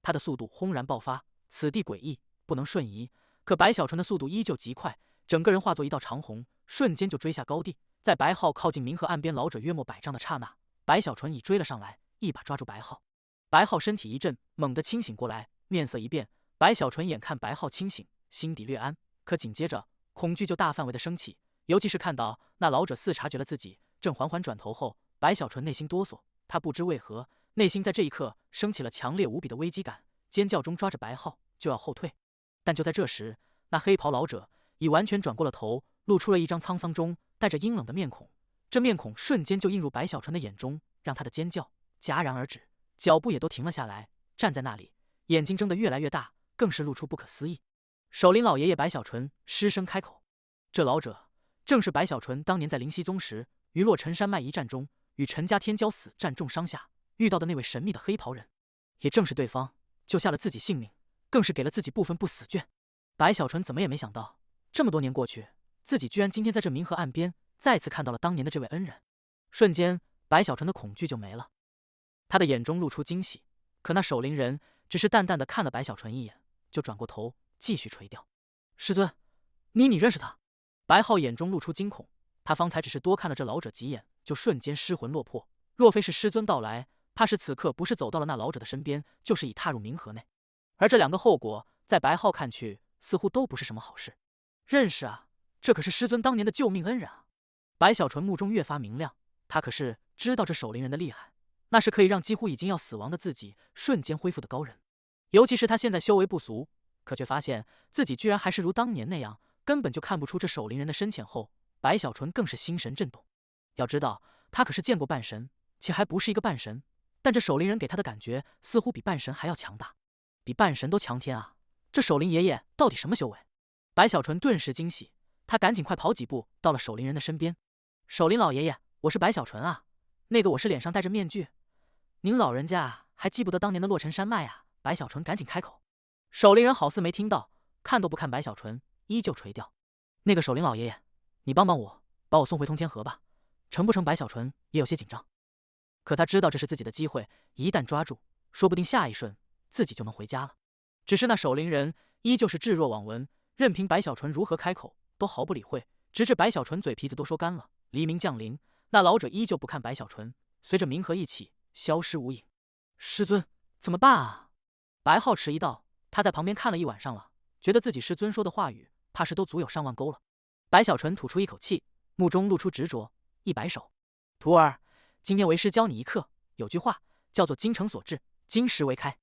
他的速度轰然爆发，此地诡异，不能瞬移。可白小纯的速度依旧极快，整个人化作一道长虹，瞬间就追下高地。在白浩靠近冥河岸边老者约莫100丈的刹那，白小纯已追了上来，一把抓住白浩。白浩身体一震，猛地清醒过来，面色一变。白小纯眼看白浩清醒，心底略安，可紧接着恐惧就大范围的升起，尤其是看到那老者似察觉了自己，正缓缓转头后，白小纯内心哆嗦。他不知为何，内心在这一刻升起了强烈无比的危机感，尖叫中抓着白浩就要后退。但就在这时，那黑袍老者已完全转过了头，露出了一张沧桑中带着阴冷的面孔。这面孔瞬间就映入白小纯的眼中，让他的尖叫戛然而止，脚步也都停了下来，站在那里，眼睛睁得越来越大，更是露出不可思议。守灵老爷爷白小纯失声开口，这老者正是白小纯当年在灵犀宗时于洛尘山脉一战中与陈家天骄死战重伤下遇到的那位神秘的黑袍人，也正是对方救下了自己性命，更是给了自己部分不死卷。白小纯怎么也没想到，这么多年过去，自己居然今天在这冥河岸边再次看到了当年的这位恩人。瞬间，白小纯的恐惧就没了，他的眼中露出惊喜。可那守灵人只是淡淡的看了白小纯一眼，就转过头继续垂钓。师尊，你认识他？白浩眼中露出惊恐，他方才只是多看了这老者几眼，就瞬间失魂落魄。若非是师尊到来，怕是此刻不是走到了那老者的身边，就是已踏入冥河内。而这两个后果，在白浩看去，似乎都不是什么好事。认识啊，这可是师尊当年的救命恩人啊！白小纯目中越发明亮，他可是知道这守灵人的厉害，那是可以让几乎已经要死亡的自己瞬间恢复的高人。尤其是他现在修为不俗，可却发现自己居然还是如当年那样，根本就看不出这守灵人的深浅后，白小纯更是心神震动。要知道，他可是见过半神，且还不是一个半神，但这守灵人给他的感觉似乎比半神还要强大，比半神都强天啊！这守灵爷爷到底什么修为？白小纯顿时惊喜，他赶紧快跑几步到了守灵人的身边。守灵老爷爷，我是白小纯啊，那个我是脸上戴着面具，您老人家还记不得当年的洛尘山脉啊？白小纯赶紧开口。守灵人好似没听到，看都不看白小纯，依旧垂钓。那个守灵老爷爷，你帮帮我，把我送回通天河吧，成不成？白小纯也有些紧张，可他知道这是自己的机会，一旦抓住，说不定下一瞬自己就能回家了。只是那守灵人依旧是置若罔闻，任凭白小纯如何开口，都毫不理会，直至白小纯嘴皮子都说干了。黎明降临，那老者依旧不看白小纯，随着冥河一起消失无影。师尊，怎么办啊？白浩迟疑道，他在旁边看了一晚上了，觉得自己师尊说的话语，怕是都足有上万钩了。白小纯吐出一口气，目中露出执着，一摆手：“徒儿，今天为师教你一课，有句话叫做精诚所至，金石为开。”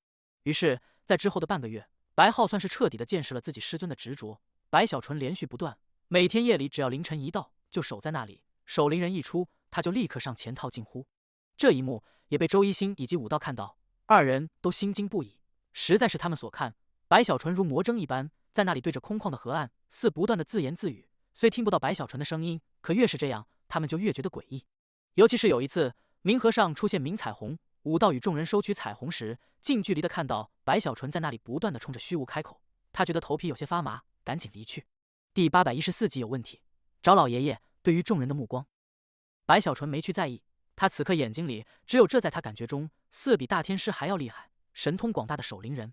于是，在之后的半个月，白浩算是彻底的见识了自己师尊的执着。白小纯连续不断，每天夜里只要凌晨一到，就守在那里。守灵人一出，他就立刻上前套近乎。这一幕也被周一星以及武道看到，二人都心惊不已。实在是他们所看，白小纯如魔怔一般，在那里对着空旷的河岸，似不断的自言自语。虽听不到白小纯的声音，可越是这样，他们就越觉得诡异。尤其是有一次，冥河上出现明彩虹，武道与众人收取彩虹时，近距离的看到白小纯在那里不断的冲着虚无开口，他觉得头皮有些发麻，赶紧离去。第814集有问题，找老爷爷。对于众人的目光，白小纯没去在意，他此刻眼睛里只有这在他感觉中似比大天师还要厉害、神通广大的守灵人。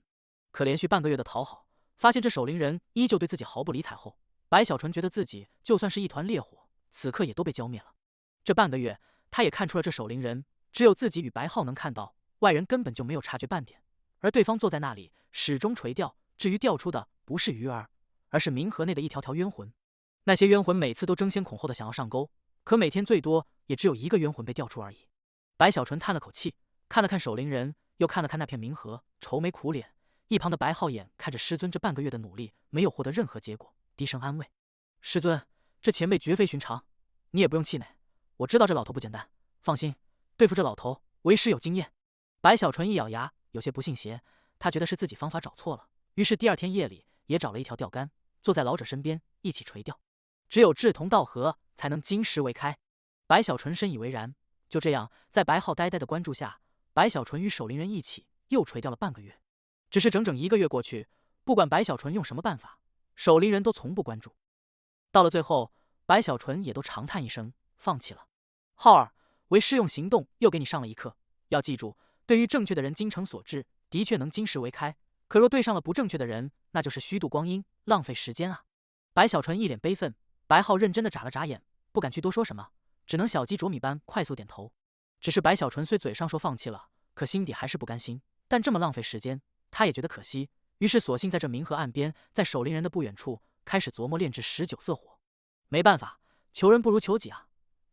可连续半个月的讨好，发现这守灵人依旧对自己毫不理睬后，白小纯觉得自己就算是一团烈火，此刻也都被浇灭了。这半个月，他也看出了这守灵人只有自己与白浩能看到，外人根本就没有察觉半点。而对方坐在那里始终垂钓，至于钓出的不是鱼儿，而是冥河内的一条条冤魂。那些冤魂每次都争先恐后的想要上钩，可每天最多也只有一个冤魂被钓出而已。白小纯叹了口气，看了看守灵人，又看了看那片冥河，愁眉苦脸。一旁的白浩眼看着师尊这半个月的努力没有获得任何结果，低声安慰：“师尊，这前辈绝非寻常，你也不用气馁。我知道这老头不简单，放心，对付这老头，为师有经验。”白小纯一咬牙，有些不信邪，他觉得是自己方法找错了，于是第二天夜里也找了一条钓竿，坐在老者身边一起垂钓。只有志同道合，才能金石为开。白小纯深以为然。就这样，在白浩呆呆的关注下，白小纯与守灵人一起又垂钓了半个月。只是整整1个月过去，不管白小纯用什么办法，守灵人都从不关注。到了最后，白小纯也都长叹一声，放弃了。浩儿，为师用行动又给你上了一课，要记住，对于正确的人精诚所至，的确能金石为开，可若对上了不正确的人，那就是虚度光阴，浪费时间啊！白小纯一脸悲愤，白浩认真的眨了眨眼，不敢去多说什么，只能小鸡啄米般快速点头。只是白小纯虽嘴上说放弃了，可心底还是不甘心，但这么浪费时间，他也觉得可惜，于是索性在这冥河岸边，在守灵人的不远处，开始琢磨炼制19色火。没办法，求人不如求己啊！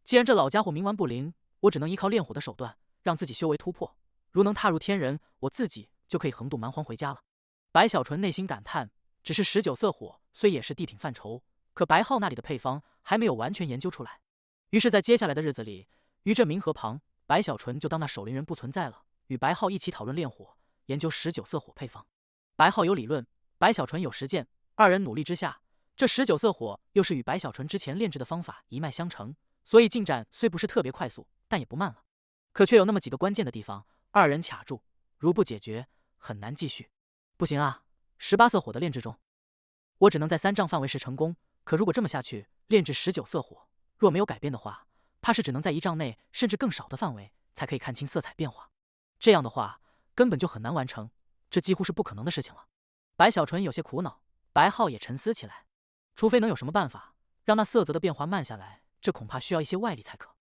既然这老家伙冥顽不灵，我只能依靠炼火的手段，让自己修为突破。如能踏入天人，我自己就可以横渡蛮荒回家了。白小纯内心感叹，只是19色火虽也是地品范畴，可白浩那里的配方还没有完全研究出来。于是，在接下来的日子里，于这冥河旁，白小纯就当那守灵人不存在了，与白浩一起讨论炼火，研究19色火配方。白浩有理论，白小纯有实践，二人努力之下，这19色火又是与白小纯之前炼制的方法一脉相承，所以进展虽不是特别快速，但也不慢了。可却有那么几个关键的地方，二人卡住，如不解决，很难继续。不行啊，18色火的炼制中，我只能在3丈范围时成功，可如果这么下去，炼制19色火，若没有改变的话，怕是只能在1丈内甚至更少的范围才可以看清色彩变化。这样的话，根本就很难完成，这几乎是不可能的事情了。白小纯有些苦恼，白浩也沉思起来，除非能有什么办法让那色泽的变化慢下来，这恐怕需要一些外力才可。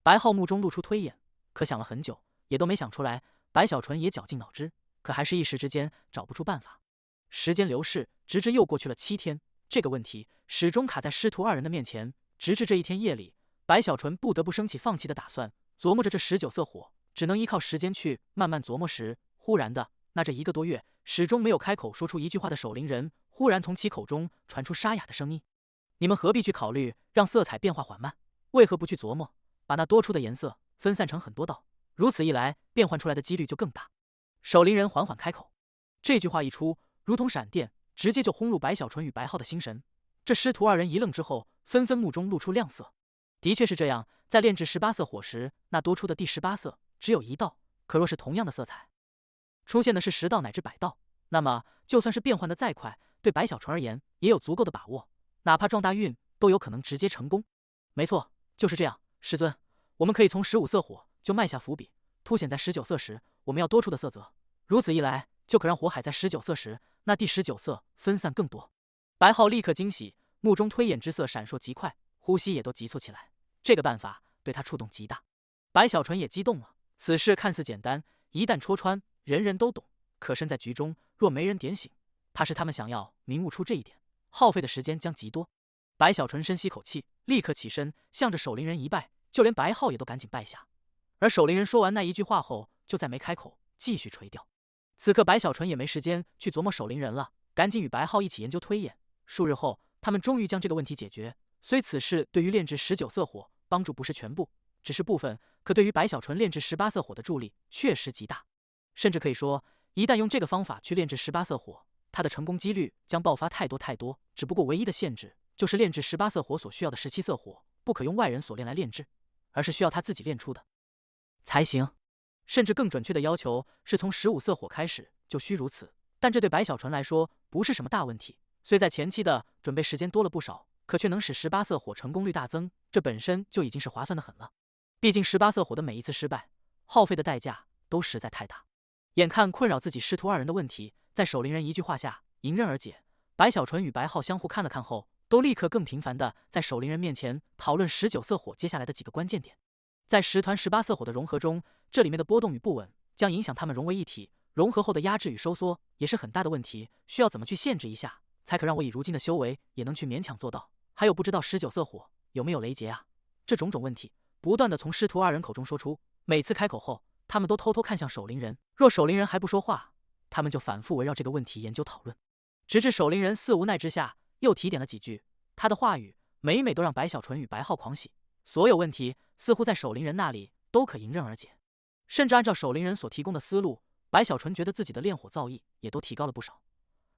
白浩目中露出推演，可想了很久，也都没想出来。白小纯也绞尽脑汁，可还是一时之间找不出办法。时间流逝，直至又过去了7天，这个问题始终卡在师徒二人的面前。直至这一天夜里，白小纯不得不升起放弃的打算，琢磨着这19色火，只能依靠时间去慢慢琢磨时，忽然的，那这1个多月始终没有开口说出一句话的守灵人，忽然从其口中传出沙哑的声音：“你们何必去考虑让色彩变化缓慢？为何不去琢磨，把那多出的颜色分散成很多道？如此一来，变换出来的几率就更大。”守灵人缓缓开口，这句话一出，如同闪电，直接就轰入白小纯与白浩的心神。这师徒二人一愣之后，纷纷目中露出亮色。的确是这样，在炼制18色火时，那多出的第18色只有1道，可若是同样的色彩，出现的是10道乃至100道，那么就算是变换的再快，对白小纯而言也有足够的把握，哪怕撞大运都有可能直接成功。没错，就是这样，师尊，我们可以从15色火就埋下伏笔，凸显在19色时我们要多出的色泽，如此一来，就可让火海在19色时那第19色分散更多。白浩立刻惊喜，目中推演之色闪烁极快，呼吸也都急促起来。这个办法对他触动极大。白小纯也激动了，此事看似简单，一旦戳穿，人人都懂。可身在局中，若没人点醒，怕是他们想要明悟出这一点，耗费的时间将极多。白小纯深吸口气，立刻起身，向着守灵人一拜，就连白浩也都赶紧拜下。而守灵人说完那一句话后，就再没开口，继续垂钓。此刻白小纯也没时间去琢磨守灵人了，赶紧与白浩一起研究推演。数日后，他们终于将这个问题解决。虽此事对于炼制19色火帮助不是全部，只是部分，可对于白小纯炼制18色火的助力确实极大。甚至可以说，一旦用这个方法去炼制18色火，它的成功几率将爆发太多太多。只不过唯一的限制就是炼制18色火所需要的17色火不可用外人所炼来炼制，而是需要他自己炼出的才行。甚至更准确的要求是从15色火开始就需如此。但这对白小纯来说不是什么大问题，虽在前期的准备时间多了不少，可却能使18色火成功率大增，这本身就已经是划算的很了。毕竟18色火的每一次失败，耗费的代价都实在太大。眼看困扰自己师徒二人的问题，在守灵人一句话下迎刃而解。白小纯与白浩相互看了看后，都立刻更频繁地在守灵人面前讨论19色火接下来的几个关键点。在10团18色火的融合中，这里面的波动与不稳将影响它们融为一体，融合后的压制与收缩也是很大的问题，需要怎么去限制一下，才可让我以如今的修为也能去勉强做到。还有不知道19色火有没有雷劫啊？这种种问题不断的从师徒二人口中说出，每次开口后，他们都偷偷看向守灵人，若守灵人还不说话，他们就反复围绕这个问题研究讨论，直至守灵人似无奈之下，又提点了几句。他的话语每每都让白小纯与白浩狂喜，所有问题似乎在守灵人那里都可迎刃而解。甚至按照守灵人所提供的思路，白小纯觉得自己的炼火造诣也都提高了不少。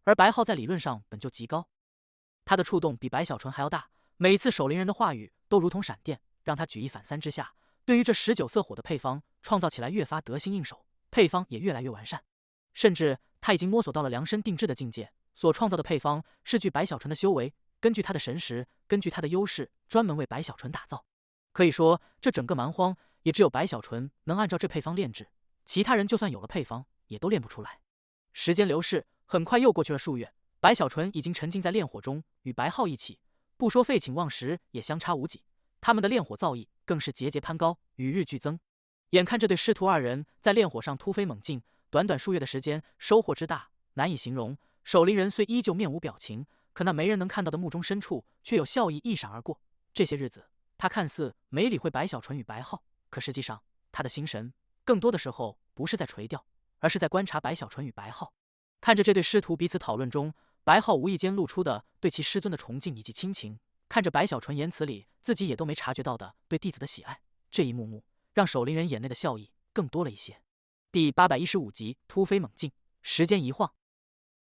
而白浩在理论上本就极高，他的触动比白小纯还要大，每次守灵人的话语都如同闪电，让他举一反三之下，对于这19色火的配方创造起来越发得心应手，配方也越来越完善。甚至他已经摸索到了量身定制的境界，所创造的配方是据白小纯的修为，根据他的神识，根据他的优势，专门为白小纯打造。可以说，这整个蛮荒也只有白小纯能按照这配方炼制，其他人就算有了配方，也都炼不出来。时间流逝，很快又过去了数月，白小纯已经沉浸在炼火中，与白皓一起，不说废寝忘食，也相差无几。他们的炼火造诣更是节节攀高，与日俱增。眼看这对师徒二人在炼火上突飞猛进，短短数月的时间，收获之大难以形容。守灵人虽依旧面无表情，可那没人能看到的目中深处却有笑意一闪而过。这些日子，他看似没理会白小纯与白皓，可实际上他的心神更多的时候不是在垂钓，而是在观察白小纯与白皓。看着这对师徒彼此讨论中，白皓无意间露出的对其师尊的崇敬以及亲情，看着白小纯言辞里自己也都没察觉到的对弟子的喜爱，这一幕幕让守灵人眼内的笑意更多了一些。第815集突飞猛进。时间一晃，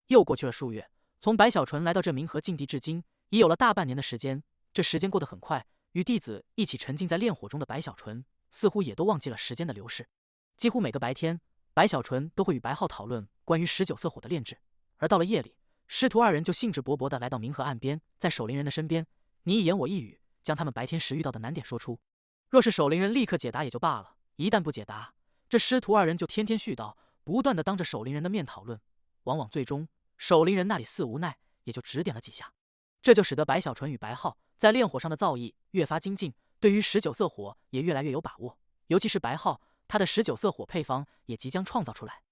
又过去了数月。从白小纯来到这冥河禁地至今，已有了大半年的时间。这时间过得很快，与弟子一起沉浸在炼火中的白小纯，似乎也都忘记了时间的流逝。几乎每个白天，白小纯都会与白皓讨论关于19色火的炼制。而到了夜里，师徒二人就兴致勃勃地来到冥河岸边，在守灵人的身边，你一言我一语，将他们白天时遇到的难点说出。若是守灵人立刻解答也就罢了，一旦不解答，这师徒二人就天天絮叨，不断地当着守灵人的面讨论，往往最终守灵人那里似无奈，也就指点了几下。这就使得白小纯与白皓在炼火上的造诣越发精进，对于19色火也越来越有把握。尤其是白皓，他的19色火配方也即将创造出来。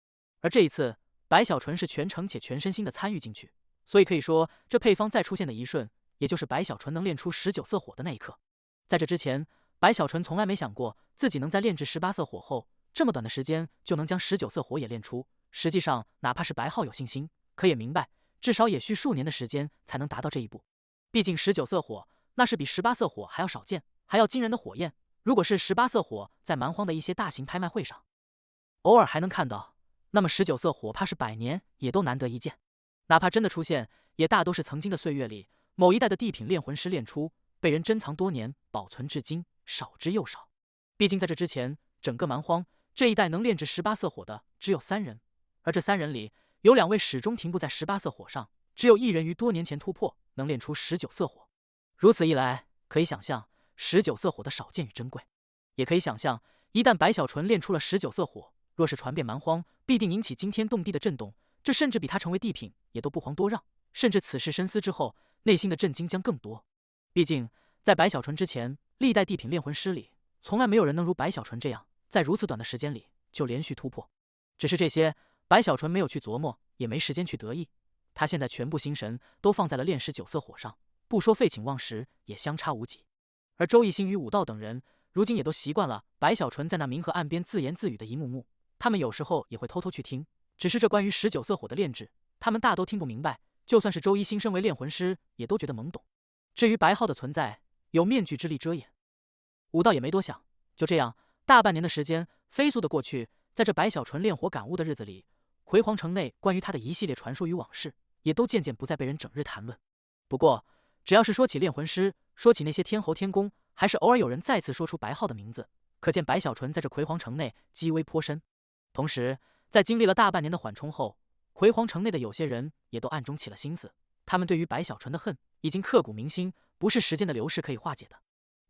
而这一次，白小纯是全程且全身心的参与进去，所以可以说，这配方再出现的一瞬，也就是白小纯能炼出19色火的那一刻。在这之前，白小纯从来没想过自己能在炼制18色火后，这么短的时间就能将19色火也炼出。实际上，哪怕是白皓有信心，可也明白，至少也需数年的时间才能达到这一步。毕竟19色火那是比18色火还要少见，还要惊人的火焰。如果是18色火在蛮荒的一些大型拍卖会上偶尔还能看到，那么19色火怕是100年也都难得一见。哪怕真的出现，也大都是曾经的岁月里某一代的地品炼魂师炼出，被人珍藏多年，保存至今，少之又少。毕竟在这之前，整个蛮荒这一代能炼制18色火的只有3人，而这3人里有2位始终停步在18色火上，只有1人于多年前突破，能炼出19色火。如此一来，可以想象19色火的少见与珍贵，也可以想象，一旦白小纯炼出了19色火，若是传遍蛮荒，必定引起惊天动地的震动。这甚至比他成为地品也都不遑多让，甚至此事深思之后，内心的震惊将更多。毕竟在白小纯之前，历代地品炼魂师里，从来没有人能如白小纯这样，在如此短的时间里就连续突破。只是这些，白小纯没有去琢磨，也没时间去得意。他现在全部心神都放在了炼19色火上，不说废寝忘食，也相差无几。而周逸星与武道等人，如今也都习惯了白小纯在那冥河岸边自言自语的一幕幕，他们有时候也会偷偷去听。只是这关于19色火的炼制，他们大都听不明白，就算是周一星身为炼魂师，也都觉得懵懂。至于白皓的存在，有面具之力遮掩。武道也没多想，就这样，大半年的时间飞速的过去。在这白小纯炼火感悟的日子里，葵黄城内关于他的一系列传说与往事，也都渐渐不再被人整日谈论。不过，只要是说起炼魂师，说起那些天侯天公，还是偶尔有人再次说出白皓的名字，可见白小纯在这葵黄城内积微颇深。同时，在经历了大半年的缓冲后，葵黄城内的有些人也都暗中起了心思，他们对于白小纯的恨已经刻骨铭心，不是时间的流逝可以化解的。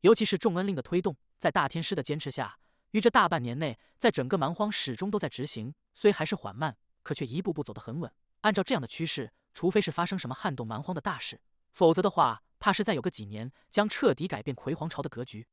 尤其是重恩令的推动，在大天师的坚持下，于这大半年内，在整个蛮荒始终都在执行，虽还是缓慢，可却一步步走得很稳。按照这样的趋势，除非是发生什么撼动蛮荒的大事，否则的话，怕是再有个几年，将彻底改变葵黄朝的格局。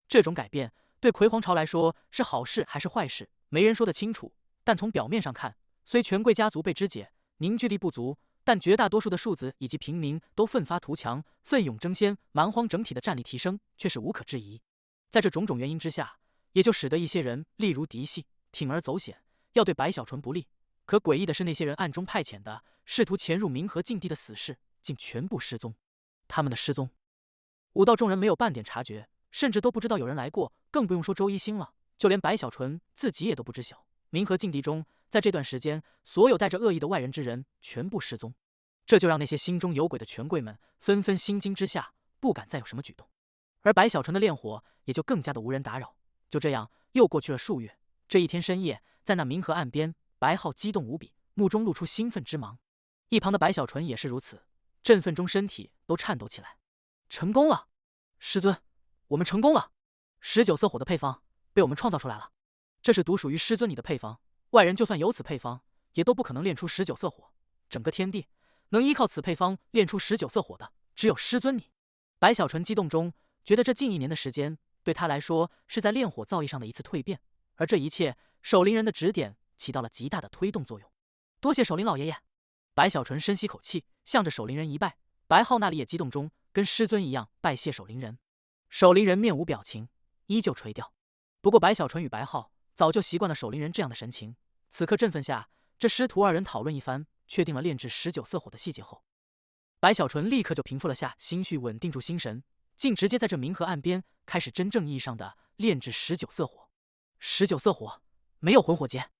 这种改变对葵黄朝来说是好事还是坏事，没人说得清楚。但从表面上看，虽权贵家族被肢解，凝聚力不足，但绝大多数的庶子以及平民都奋发图强，奋勇争先，蛮荒整体的战力提升却是无可置疑。在这种种原因之下，也就使得一些人，例如嫡系，铤而走险，要对白小纯不利。可诡异的是，那些人暗中派遣的，试图潜入冥河禁地的死士，竟全部失踪。他们的失踪，武道众人没有半点察觉，甚至都不知道有人来过，更不用说周一星了，就连白小纯自己也都不知晓。冥河禁地中，在这段时间，所有带着恶意的外人之人全部失踪，这就让那些心中有鬼的权贵们纷纷心惊之下，不敢再有什么举动。而白小纯的炼火也就更加的无人打扰。就这样，又过去了数月。这一天深夜，在那冥河岸边，白皓激动无比，目中露出兴奋之芒。一旁的白小纯也是如此，振奋中身体都颤抖起来。成功了，师尊，我们成功了！19色火的配方被我们创造出来了。这是独属于师尊你的配方，外人就算有此配方，也都不可能炼出19色火。整个天地能依靠此配方炼出19色火的，只有师尊你。白小纯激动中，觉得这近1年的时间对他来说是在炼火造诣上的一次蜕变，而这一切守灵人的指点起到了极大的推动作用。多谢守灵老爷爷。白小纯深吸口气，向着守灵人一拜。白浩那里也激动中，跟师尊一样拜谢守灵人。守灵人面无表情，依旧垂钓。不过白小纯与白浩早就习惯了守灵人这样的神情，此刻振奋下，这师徒2人讨论一番，确定了炼制19色火的细节后，白小纯立刻就平复了下心绪，稳定住心神，竟直接在这冥河岸边开始真正意义上的炼制19色火。19色火，没有魂火劫，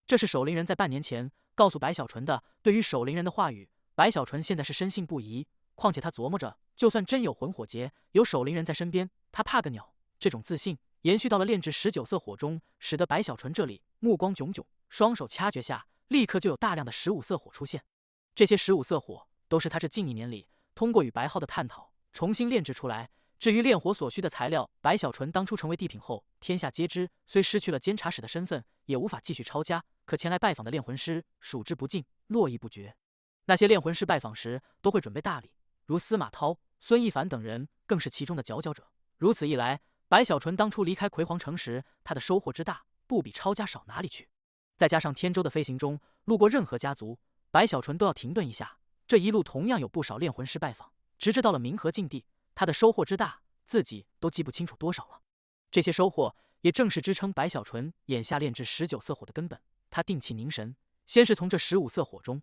这是守灵人在半年前告诉白小纯的。对于守灵人的话语，白小纯现在是深信不疑。况且他琢磨着，就算真有魂火劫，有守灵人在身边，他怕个鸟。这种自信延续到了炼制19色火中，使得白小纯这里目光炯炯，双手掐诀下，立刻就有大量的15色火出现。这些15色火都是他这近1年里通过与白浩的探讨重新炼制出来。至于炼火所需的材料，白小纯当初成为地品后，天下皆知，虽失去了监察使的身份，也无法继续抄家，可前来拜访的炼魂师数之不尽，络绎不绝。那些炼魂师拜访时都会准备大礼，如司马涛、孙一凡等人更是其中的佼佼者。如此一来，白小纯当初离开魁皇城时，他的收获之大，不比抄家少哪里去。再加上天舟的飞行中，路过任何家族，白小纯都要停顿一下。这一路同样有不少炼魂师拜访，直至到了冥河禁地，他的收获之大，自己都记不清楚多少了。这些收获也正是支撑白小纯眼下炼制19色火的根本。他定气凝神，先是从这15色火中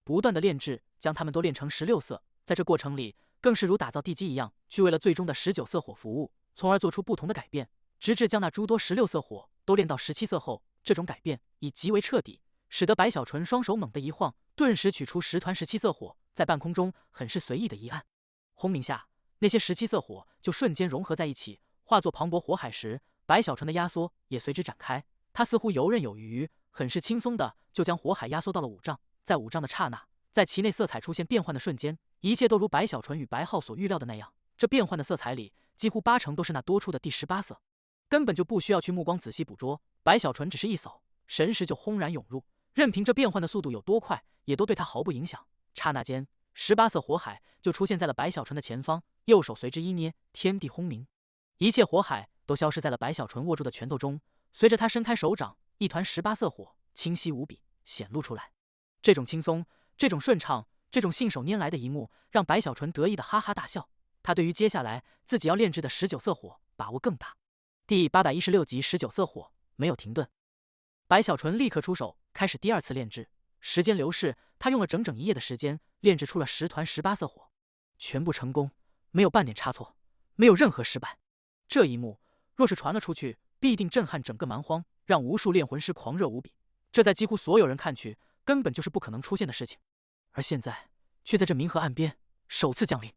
不断的炼制，将它们都炼成16色。在这过程里，更是如打造地基一样，去为了最终的19色火服务，从而做出不同的改变，直至将那诸多16色火都炼到17色后。这种改变已极为彻底，使得白小纯双手猛地一晃，顿时取出10团17色火，在半空中很是随意的一按，轰鸣下，那些17色火就瞬间融合在一起，化作磅礴火海时，白小纯的压缩也随之展开。他似乎游刃有余，很是轻松的就将火海压缩到了5丈。在5丈的刹那，在其内色彩出现变换的瞬间，一切都如白小纯与白浩所预料的那样。这变换的色彩里，几乎80%都是那多出的第18色，根本就不需要去目光仔细捕捉。白小纯只是一扫，神识就轰然涌入，任凭这变换的速度有多快，也都对他毫不影响。刹那间，18色火海就出现在了白小纯的前方，右手随之一捏，天地轰鸣，一切火海都消失在了白小纯握住的拳头中。随着他伸开手掌，一团18色火清晰无比显露出来。这种轻松，这种顺畅，这种信手拈来的一幕，让白小纯得意的哈哈大笑。他对于接下来自己要炼制的19色火把握更大。第816集19色火没有停顿，白小纯立刻出手，开始第2次炼制。时间流逝，他用了整整1夜的时间，炼制出了10团18色火，全部成功，没有半点差错，没有任何失败。这一幕若是传了出去，必定震撼整个蛮荒，让无数炼魂师狂热无比。这在几乎所有人看去，根本就是不可能出现的事情，而现在却在这冥河岸边首次降临。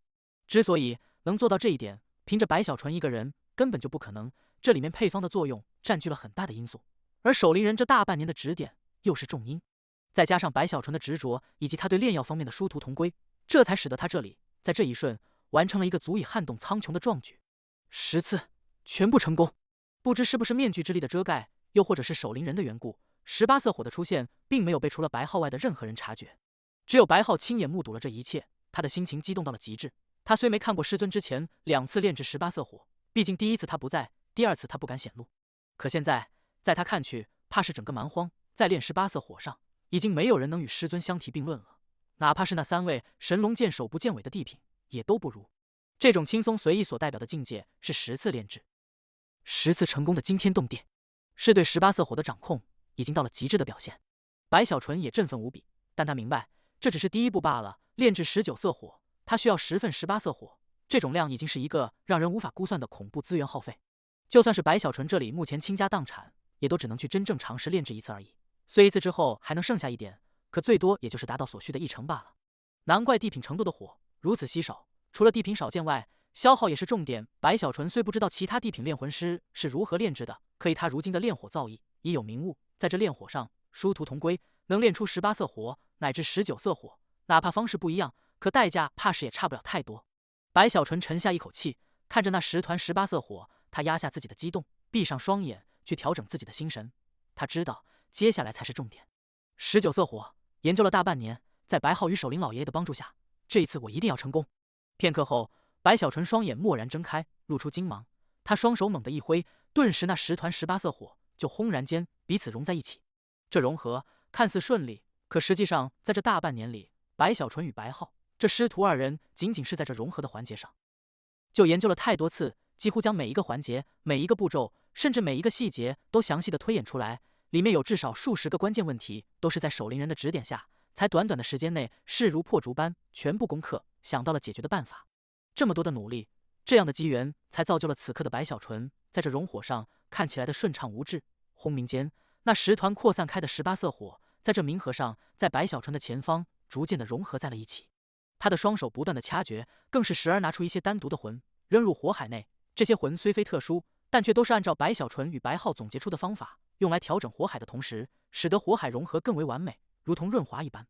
之所以能做到这一点，凭着白小纯一个人根本就不可能，这里面配方的作用占据了很大的因素，而守灵人这大半年的指点又是重因，再加上白小纯的执着以及他对炼药方面的殊途同归，这才使得他这里在这一瞬完成了一个足以撼动苍穹的壮举。10次全部成功。不知是不是面具之力的遮盖，又或者是守灵人的缘故，18色火的出现并没有被除了白浩外的任何人察觉，只有白浩亲眼目睹了这一切，他的心情激动到了极致。他虽没看过师尊之前2次炼制18色火，毕竟第1次他不在，第2次他不敢显露，可现在在他看去，怕是整个蛮荒在炼18色火上已经没有人能与师尊相提并论了，哪怕是那3位神龙见首不见尾的地品也都不如。这种轻松随意所代表的境界是10次炼制，10次成功的惊天动地，是对18色火的掌控已经到了极致的表现。白小纯也振奋无比，但他明白这只是第1步罢了。炼制19色火，他需要10份18色火，这种量已经是一个让人无法估算的恐怖资源耗费。就算是白小纯这里目前倾家荡产，也都只能去真正尝试炼制1次而已。虽1次之后还能剩下一点，可最多也就是达到所需的1成罢了。难怪地品程度的火如此稀少，除了地品少见外，消耗也是重点。白小纯虽不知道其他地品炼魂师是如何炼制的，可以他如今的炼火造诣已有明悟，在这炼火上殊途同归，能炼出18色火乃至19色火，哪怕方式不一样，可代价怕是也差不了太多。白小纯沉下一口气，看着那10团18色火，他压下自己的激动，闭上双眼去调整自己的心神。他知道接下来才是重点。19色火研究了大半年，在白浩与守灵老爷爷的帮助下，这一次我一定要成功。片刻后，白小纯双眼蓦然睁开，露出金芒。他双手猛地一挥，顿时那10团18色火就轰然间彼此融在一起。这融合看似顺利，可实际上在这大半年里，白小纯与白浩这师徒二人仅仅是在这融合的环节上，就研究了太多次，几乎将每一个环节、每一个步骤，甚至每一个细节都详细的推演出来。里面有至少数十个关键问题，都是在守灵人的指点下，才短短的时间内势如破竹般全部攻克，想到了解决的办法。这么多的努力，这样的机缘，才造就了此刻的白小纯在这熔火上看起来的顺畅无滞。轰鸣间，那10团扩散开的18色火，在这冥河上，在白小纯的前方逐渐的融合在了一起。他的双手不断的掐诀，更是时而拿出一些单独的魂扔入火海内。这些魂虽非特殊，但却都是按照白小纯与白浩总结出的方法，用来调整火海的同时，使得火海融合更为完美，如同润滑一般。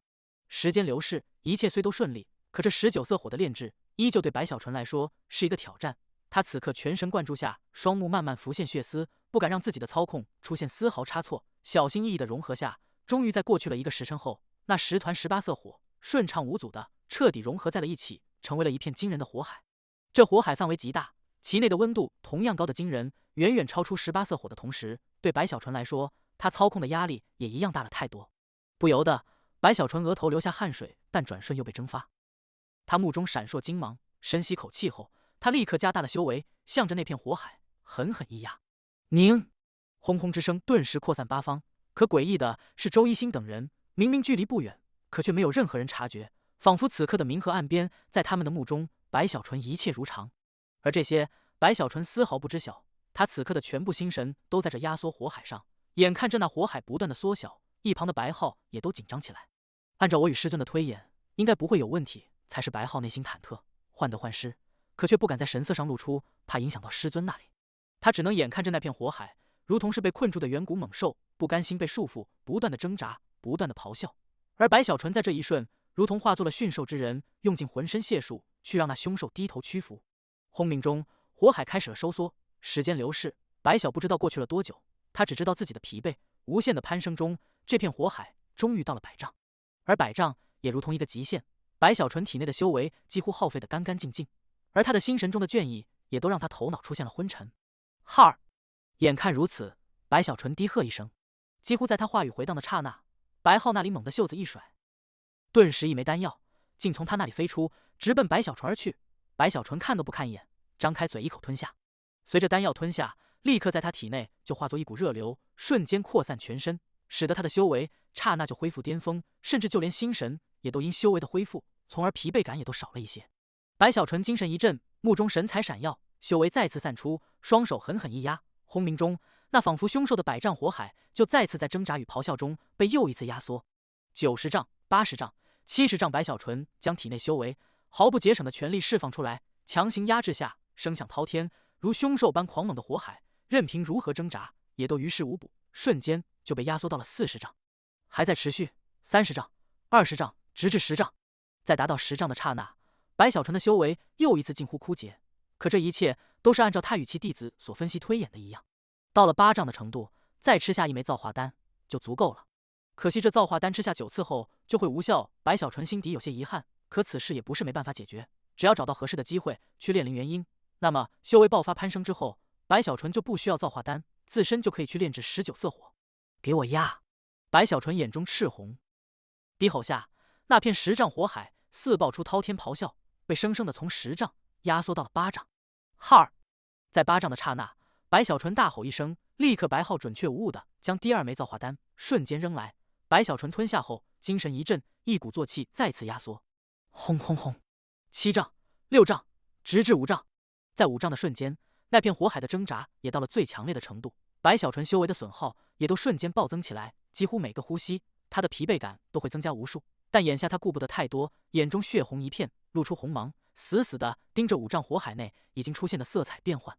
时间流逝，一切虽都顺利，可这19色火的炼制，依旧对白小纯来说是一个挑战。他此刻全神贯注下，双目慢慢浮现血丝，不敢让自己的操控出现丝毫差错，小心翼翼的融合下，终于在过去了1个时辰后，那10团18色火顺畅无阻的彻底融合在了一起，成为了一片惊人的火海。这火海范围极大，其内的温度同样高的惊人，远远超出18色火的同时，对白小纯来说，他操控的压力也一样大了太多。不由得，白小纯额头流下汗水，但转瞬又被蒸发。他目中闪烁金芒，深吸口气后，他立刻加大了修为，向着那片火海狠狠一压。宁！轰轰之声顿时扩散八方。可诡异的是，周一星等人明明距离不远，可却没有任何人察觉，仿佛此刻的冥河岸边，在他们的目中，白小纯一切如常。而这些，白小纯丝毫不知晓，他此刻的全部心神都在这压缩火海上。眼看着那火海不断的缩小，一旁的白浩也都紧张起来。按照我与师尊的推演，应该不会有问题才是。白浩内心忐忑，患得患失，可却不敢在神色上露出，怕影响到师尊那里。他只能眼看着那片火海，如同是被困住的远古猛兽，不甘心被束缚，不断的挣扎，不断的咆哮。而白小纯在这一瞬，如同化作了驯兽之人，用尽浑身解数去让那凶兽低头屈服。轰鸣中，火海开始了收缩。时间流逝，白小不知道过去了多久，他只知道自己的疲惫。无限的攀升中，这片火海终于到了100丈，而100丈也如同一个极限。白小纯体内的修为几乎耗费得干干净净，而他的心神中的倦意也都让他头脑出现了昏沉。哈儿！眼看如此，白小纯低喝一声。几乎在他话语回荡的刹那，白浩那里猛地袖子一甩，顿时一枚丹药竟从他那里飞出，直奔白小纯而去。白小纯看都不看一眼，张开嘴一口吞下。随着丹药吞下，立刻在他体内就化作一股热流，瞬间扩散全身，使得他的修为刹那就恢复巅峰，甚至就连心神也都因修为的恢复，从而疲惫感也都少了一些。白小纯精神一振，目中神采闪耀，修为再次散出，双手狠狠一压。轰鸣中，那仿佛凶兽的100丈火海就再次在挣扎与咆哮中被又一次压缩。90丈、80丈、70丈，白小纯将体内修为毫不节省的全力释放出来，强行压制下，声响滔天，如凶兽般狂猛的火海，任凭如何挣扎，也都于事无补，瞬间就被压缩到了40丈，还在持续30丈、20丈，直至10丈。在达到10丈的刹那，白小纯的修为又一次近乎枯竭。可这一切都是按照他与其弟子所分析推演的一样，到了8丈的程度，再吃下一枚造化丹就足够了。可惜这造化丹吃下9次后就会无效，白小纯心底有些遗憾。可此事也不是没办法解决，只要找到合适的机会去炼灵元婴，那么修为爆发攀升之后，白小纯就不需要造化丹，自身就可以去炼制19色火。给我压！白小纯眼中赤红，低吼下，那片10丈火海似爆出滔天咆哮，被生生的从10丈压缩到了8丈。哈儿！在8丈的刹那，白小纯大吼一声，立刻白浩准确无误的将第2枚造化丹瞬间扔来。白小纯吞下后，精神一振，一鼓作气再次压缩。轰轰轰！7丈、6丈，直至5丈。在5丈的瞬间，那片火海的挣扎也到了最强烈的程度，白小纯修为的损耗也都瞬间暴增起来，几乎每个呼吸，他的疲惫感都会增加无数。但眼下他顾不得太多，眼中血红一片，露出红芒，死死地盯着5丈火海内已经出现的色彩变换。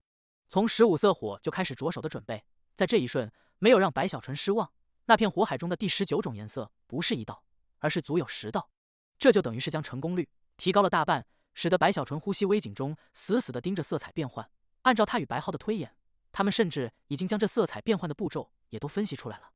从15色火就开始着手的准备，在这一瞬没有让白小纯失望。那片火海中的第19种颜色不是1道，而是足有10道，这就等于是将成功率提高了大半，使得白小纯呼吸微紧中死死地盯着色彩变换。按照他与白浩的推演，他们甚至已经将这色彩变换的步骤也都分析出来了。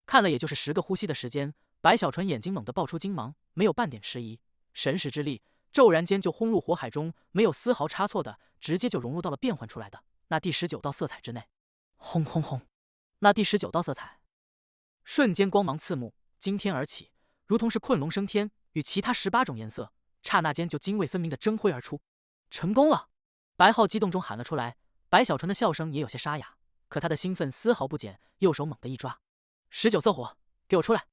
看了也就是10个呼吸的时间，白小纯眼睛猛地爆出金芒，没有半点迟疑，神识之力骤然间就轰入火海中，没有丝毫差错的，直接就融入到了变换出来的那第19道色彩之内。轰轰轰！那第19道色彩瞬间光芒刺目，惊天而起，如同是困龙升天，与其他18种颜色刹那间就泾渭分明的争辉而出。成功了！白浩激动中喊了出来。白小纯的笑声也有些沙哑，可他的兴奋丝毫不减，右手猛地一抓，19色火，给我出来！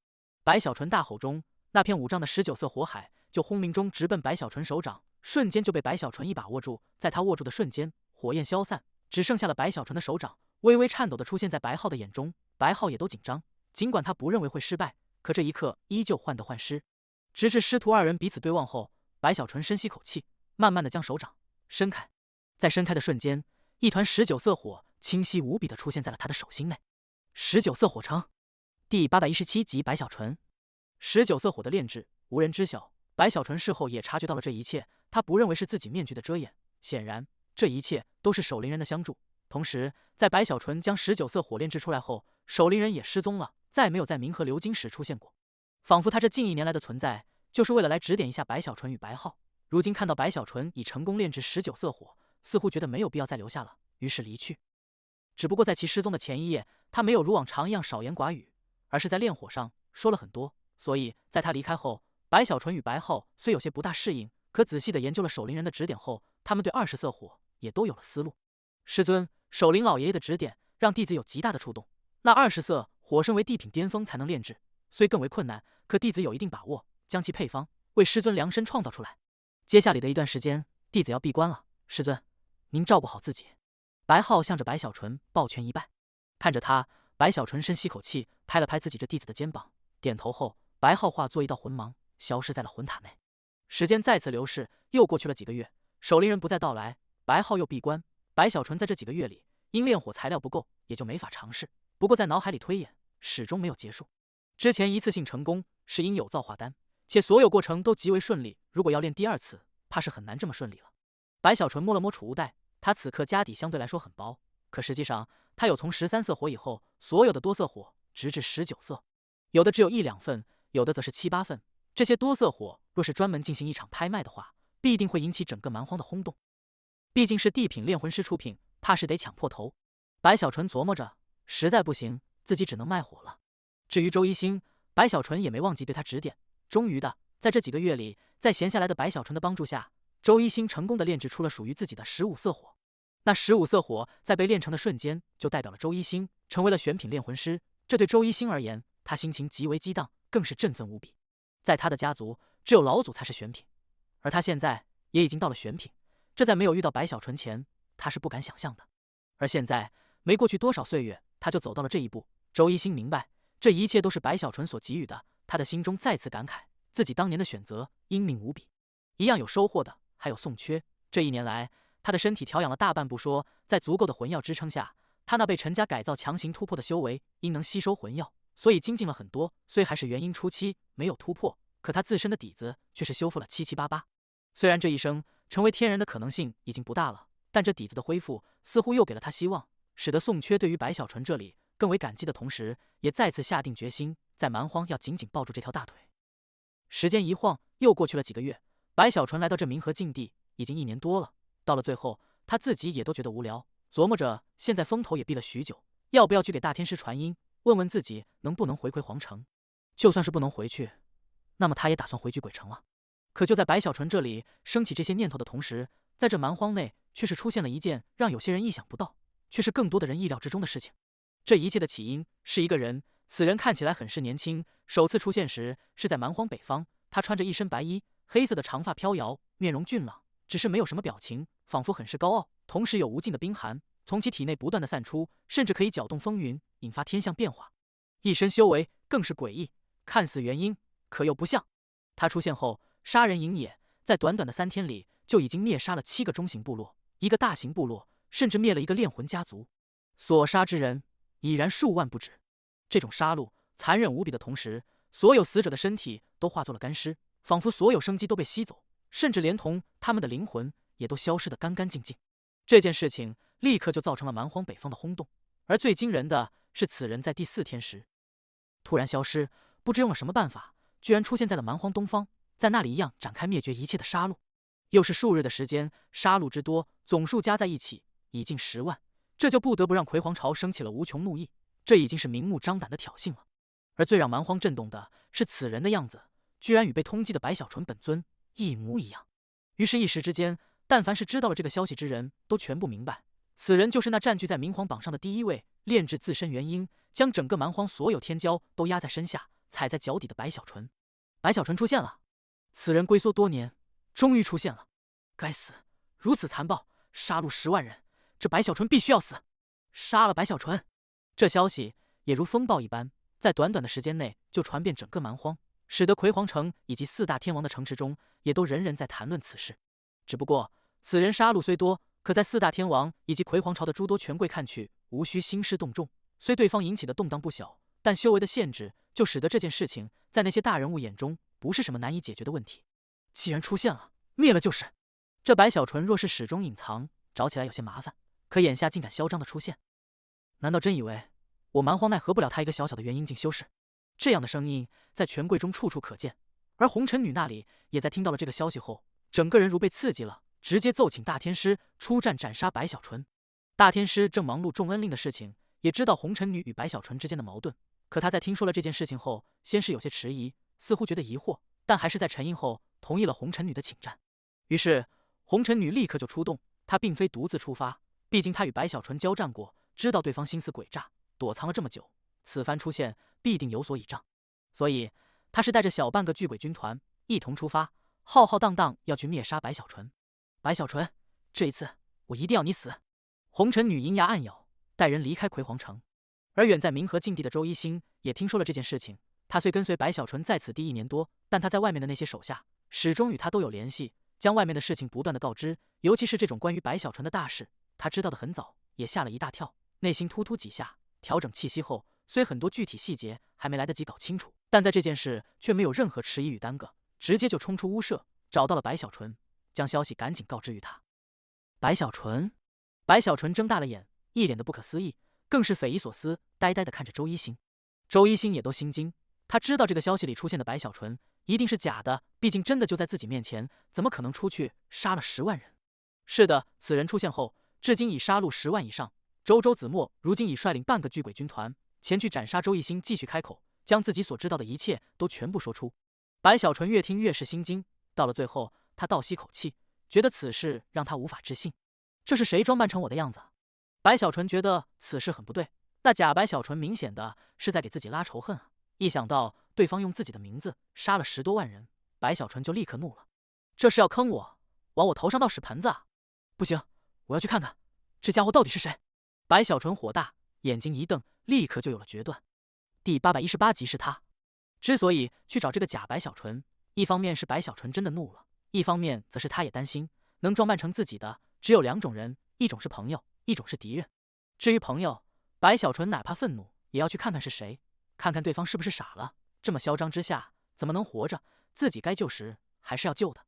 白小纯大吼中，那片5丈的19色火海就轰鸣中直奔白小纯手掌，瞬间就被白小纯一把握住。在他握住的瞬间，火焰消散，只剩下了白小纯的手掌微微颤抖的出现在白浩的眼中。白浩也都紧张，尽管他不认为会失败，可这一刻依旧患得患失。直至师徒2人彼此对望后，白小纯深吸口气，慢慢的将手掌伸开。在伸开的瞬间，一团19色火清晰无比的出现在了他的手心内。19色火城第817集。白小纯19色火的炼制无人知晓，白小纯事后也察觉到了这一切，他不认为是自己面具的遮掩，显然这一切都是守灵人的相助。同时，在白小纯将19色火炼制出来后，守灵人也失踪了，再没有在冥河流金时出现过，仿佛他这近1年来的存在就是为了来指点一下白小纯与白浩。如今看到白小纯已成功炼制19色火，似乎觉得没有必要再留下了，于是离去。只不过在其失踪的前1夜，他没有如往常一样少言寡语，而是在炼火上说了很多。所以在他离开后，白小纯与白浩虽有些不大适应，可仔细的研究了守灵人的指点后，他们对20色火也都有了思路。师尊，守灵老爷爷的指点让弟子有极大的触动。那20色火身为地品巅峰才能炼制，虽更为困难，可弟子有一定把握，将其配方为师尊量身创造出来。接下来的一段时间，弟子要闭关了，师尊，您照顾好自己。白浩向着白小纯抱拳一拜，看着他，白小纯深吸口气，拍了拍自己这弟子的肩膀，点头后，白浩化作一道魂芒，消失在了魂塔内。时间再次流逝，又过去了几个月，守灵人不再到来，白浩又闭关。白小纯在这几个月里，因炼火材料不够，也就没法尝试。不过在脑海里推演，始终没有结束。之前一次性成功，是因有造化丹，且所有过程都极为顺利，如果要练第2次，怕是很难这么顺利了。白小纯摸了摸储物袋，他此刻家底相对来说很薄，可实际上他有从13色火以后所有的多色火直至19色，有的只有1、2份，有的则是7、8份。这些多色火若是专门进行一场拍卖的话，必定会引起整个蛮荒的轰动。毕竟是地品炼魂师出品，怕是得抢破头。白小纯琢磨着，实在不行，自己只能卖火了。至于周一星，白小纯也没忘记对他指点。终于的，在这几个月里，在闲下来的白小纯的帮助下，周一星成功的炼制出了属于自己的15色火。那15色火在被炼成的瞬间，就代表了周一星成为了选品炼魂师。这对周一星而言，他心情极为激荡，更是振奋无比。在他的家族，只有老祖才是选品，而他现在也已经到了选品，这在没有遇到白小纯前，他是不敢想象的。而现在，没过去多少岁月，他就走到了这一步。周一星明白，这一切都是白小纯所给予的，他的心中再次感慨，自己当年的选择英明无比。一样有收获的，还有宋缺。这1年来，他的身体调养了大半不说，在足够的魂药支撑下，他那被陈家改造强行突破的修为，因能吸收魂药，所以精进了很多。虽还是元婴初期没有突破，可他自身的底子却是修复了7、7、8、8。虽然这一生成为天人的可能性已经不大了，但这底子的恢复似乎又给了他希望，使得宋缺对于白小纯这里更为感激的同时，也再次下定决心，在蛮荒要紧紧抱住这条大腿。时间一晃，又过去了几个月，白小纯来到这冥河禁地已经1年多了。到了最后，他自己也都觉得无聊，琢磨着现在风头也闭了许久，要不要去给大天师传音，问问自己能不能回馈皇城。就算是不能回去，那么他也打算回去鬼城了。可就在白小纯这里升起这些念头的同时，在这蛮荒内却是出现了一件让有些人意想不到，却是更多的人意料之中的事情。这一切的起因是一个人，此人看起来很是年轻，首次出现时是在蛮荒北方，他穿着一身白衣，黑色的长发飘摇，面容俊朗，只是没有什么表情，仿佛很是高傲，同时有无尽的冰寒从其体内不断的散出，甚至可以搅动风云，引发天象变化。一身修为更是诡异，看似元婴，可又不像。他出现后，杀人营野，在短短的3天里就已经灭杀了7个中型部落，1个大型部落，甚至灭了1个炼魂家族，所杀之人已然数万不止。这种杀戮残忍无比的同时，所有死者的身体都化作了干尸，仿佛所有生机都被吸走，甚至连同他们的灵魂也都消失得干干净净。这件事情立刻就造成了蛮荒北方的轰动，而最惊人的是，此人在第4天时突然消失，不知用了什么办法，居然出现在了蛮荒东方，在那里一样展开灭绝一切的杀戮。又是数日的时间，杀戮之多，总数加在一起已近10万，这就不得不让葵皇朝升起了无穷怒意。这已经是明目张胆的挑衅了。而最让蛮荒震动的是，此人的样子居然与被通缉的白小纯本尊一模一样。于是，一时之间，但凡是知道了这个消息之人，都全部明白，此人就是那占据在明皇榜上的第一位，炼制自身元婴，将整个蛮荒所有天骄都压在身下，踩在脚底的白小纯。白小纯出现了，此人龟缩多年，终于出现了。该死，如此残暴，杀戮10万人，这白小纯必须要死！杀了白小纯！这消息也如风暴一般，在短短的时间内就传遍整个蛮荒，使得葵皇城以及4大天王的城池中也都人人在谈论此事。只不过此人杀戮虽多，可在4大天王以及葵皇朝的诸多权贵看去，无需兴师动众。虽对方引起的动荡不小，但修为的限制就使得这件事情在那些大人物眼中不是什么难以解决的问题。既然出现了，灭了就是。这白小纯若是始终隐藏，找起来有些麻烦，可眼下竟敢嚣张的出现，难道真以为我蛮荒奈何不了他一个小小的元婴境修士？这样的声音在权贵中处处可见。而红尘女那里也在听到了这个消息后，整个人如被刺激了，直接奏请大天师出战斩杀白小纯。大天师正忙碌重恩令的事情，也知道红尘女与白小纯之间的矛盾，可他在听说了这件事情后，先是有些迟疑，似乎觉得疑惑，但还是在沉吟后同意了红尘女的请战。于是红尘女立刻就出动，她并非独自出发，毕竟她与白小纯交战过，知道对方心思诡诈，躲藏了这么久，此番出现必定有所倚仗，所以她是带着小半个巨鬼军团一同出发，浩浩荡荡要去灭杀白小纯。白小纯，这一次我一定要你死！红尘女银牙暗咬，带人离开葵皇城。而远在冥河禁地的周一星也听说了这件事情，他虽跟随白小纯在此地1年多，但他在外面的那些手下始终与他都有联系，将外面的事情不断的告知，尤其是这种关于白小纯的大事，他知道的很早，也吓了一大跳，内心突突几下，调整气息后，虽很多具体细节还没来得及搞清楚，但在这件事却没有任何迟疑与耽搁，直接就冲出屋舍，找到了白小纯，将消息赶紧告知于他。白小纯，白小纯睁大了眼，一脸的不可思议，更是匪夷所思，呆呆的看着周一星。周一星也都心惊，他知道这个消息里出现的白小纯一定是假的，毕竟真的就在自己面前，怎么可能出去杀了10万人？是的，此人出现后，至今已杀戮10万以上。周子墨如今已率领半个巨鬼军团前去斩杀周一星，继续开口，将自己所知道的一切都全部说出。白小纯越听越是心惊，到了最后，他倒吸口气，觉得此事让他无法置信。这是谁装扮成我的样子？白小纯觉得此事很不对，那假白小纯明显的是在给自己拉仇恨啊！一想到对方用自己的名字杀了10多万人，白小纯就立刻怒了。这是要坑我，往我头上倒屎盆子啊！不行，我要去看看这家伙到底是谁！白小纯火大，眼睛一瞪，立刻就有了决断。第818集是他。之所以去找这个假白小纯，一方面是白小纯真的怒了，一方面则是他也担心能装扮成自己的只有2种人，一种是朋友，一种是敌人。至于朋友，白小纯哪怕愤怒也要去看看是谁，看看对方是不是傻了，这么嚣张之下怎么能活着？自己该救时还是要救的。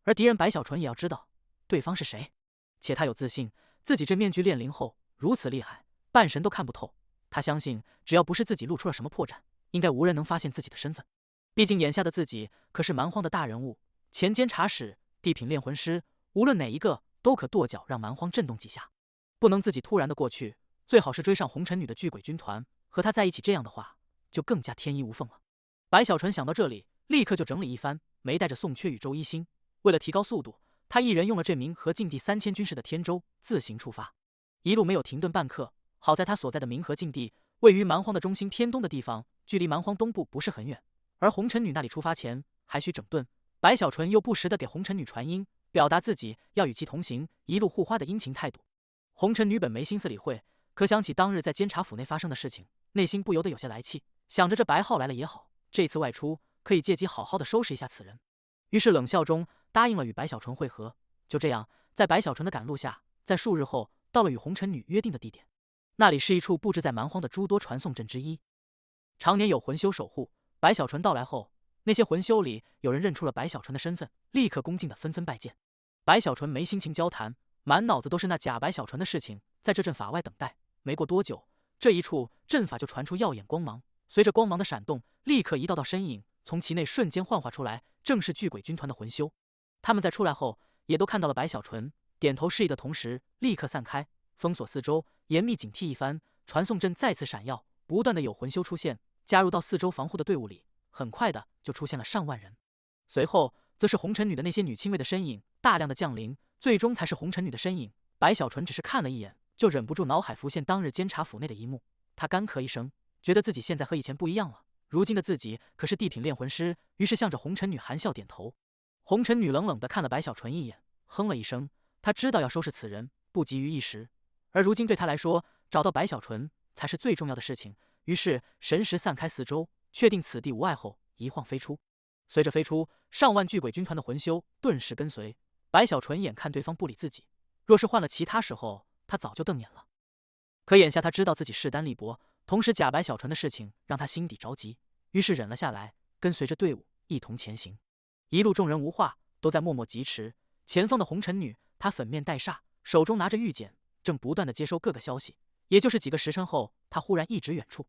而敌人白小纯也要知道对方是谁，且他有自信，自己这面具炼灵后如此厉害，半神都看不透。他相信只要不是自己露出了什么破绽，应该无人能发现自己的身份。毕竟眼下的自己可是蛮荒的大人物，前监察使、地品炼魂师，无论哪一个都可跺脚让蛮荒震动几下。不能自己突然的过去，最好是追上红尘女的巨鬼军团，和他在一起，这样的话就更加天衣无缝了。白小纯想到这里，立刻就整理一番，没带着宋缺与周一星。为了提高速度，他一人用了这名和禁地3000军士的天舟，自行出发。一路没有停顿半刻，好在他所在的冥河禁地位于蛮荒的中心偏东的地方，距离蛮荒东部不是很远。而红尘女那里出发前还需整顿，白小纯又不时的给红尘女传音，表达自己要与其同行，一路护花的殷勤态度。红尘女本没心思理会，可想起当日在监察府内发生的事情，内心不由得有些来气，想着这白浩来了也好，这次外出可以借机好好的收拾一下此人。于是冷笑中答应了与白小纯会合。就这样，在白小纯的赶路下，在数日后到了与红尘女约定的地点，那里是一处布置在蛮荒的诸多传送阵之一，常年有魂修守护。白小纯到来后，那些魂修里有人认出了白小纯的身份，立刻恭敬的纷纷拜见。白小纯没心情交谈，满脑子都是那假白小纯的事情，在这阵法外等待。没过多久，这一处阵法就传出耀眼光芒，随着光芒的闪动，立刻一道道身影从其内瞬间幻化出来，正是巨鬼军团的魂修。他们在出来后，也都看到了白小纯，点头示意的同时，立刻散开，封锁四周，严密警惕一番。传送阵再次闪耀，不断的有魂修出现，加入到四周防护的队伍里，很快的就出现了上万人。随后，则是红尘女的那些女亲卫的身影大量的降临，最终才是红尘女的身影。白小纯只是看了一眼，就忍不住脑海浮现当日监察府内的一幕，他干咳一声，觉得自己现在和以前不一样了。如今的自己可是地品炼魂师，于是向着红尘女含笑点头。红尘女冷冷的看了白小纯一眼，哼了一声，她知道要收拾此人不急于一时，而如今对她来说，找到白小纯才是最重要的事情。于是神识散开四周，确定此地无碍后，一晃飞出。随着飞出，上万巨鬼军团的魂修顿时跟随。白小纯眼看对方不理自己，若是换了其他时候，他早就瞪眼了。可眼下他知道自己势单力薄，同时假白小纯的事情让他心底着急，于是忍了下来，跟随着队伍一同前行。一路众人无话，都在默默疾驰。前方的红尘女，她粉面带煞，手中拿着玉简，正不断的接收各个消息。也就是几个时辰后，她忽然一指远处。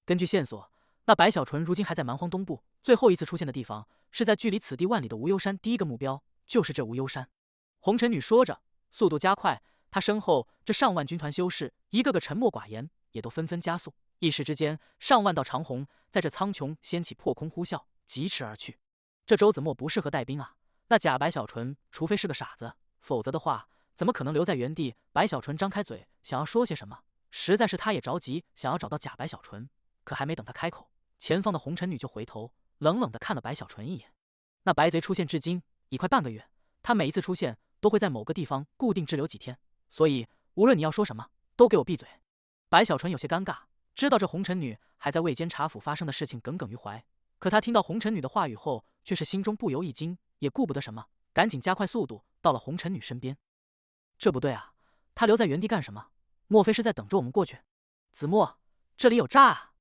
根据线索，那白小纯如今还在蛮荒东部，最后一次出现的地方是在距离此地万里的无忧山。第一个目标就是这无忧山。红尘女说着，速度加快。她身后这上万军团修士，一个个沉默寡言，也都纷纷加速。一时之间，上万道长虹在这苍穹掀起破空呼啸，疾驰而去。这周子墨不适合带兵啊！那假白小纯，除非是个傻子，否则的话，怎么可能留在原地？白小纯张开嘴想要说些什么，实在是他也着急，想要找到假白小纯。可还没等他开口，前方的红尘女就回头，冷冷的看了白小纯一眼。那白贼出现至今已快半个月，他每一次出现都会在某个地方固定滞留几天，所以无论你要说什么，都给我闭嘴。白小纯有些尴尬，知道这红尘女还在为监察府发生的事情耿耿于怀，可他听到红尘女的话语后，却是心中不由一惊，也顾不得什么，赶紧加快速度到了红尘女身边。这不对啊，他留在原地干什么？莫非是在等着我们过去？子墨，这里有诈啊！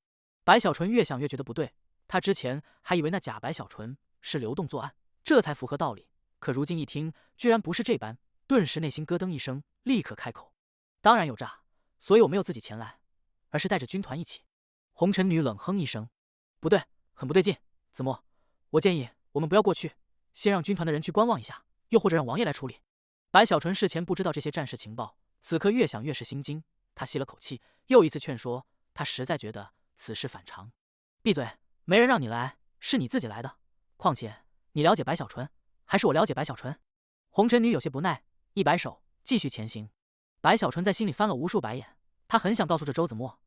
白小纯越想越觉得不对，他之前还以为那假白小纯是流动作案，这才符合道理。可如今一听，居然不是这般，顿时内心咯噔一声，立刻开口：“当然有诈，所以我没有自己前来，而是带着军团一起。”红尘女冷哼一声：“不对，很不对劲。子墨，我建议我们不要过去，先让军团的人去观望一下，又或者让王爷来处理。”白小纯事前不知道这些战事情报，此刻越想越是心惊。他吸了口气，又一次劝说，他实在觉得此事反常。闭嘴，没人让你来，是你自己来的。况且你了解白小纯，还是我了解白小纯？红尘女有些不耐，一摆手，继续前行。白小纯在心里翻了无数白眼，他很想告诉这周子墨，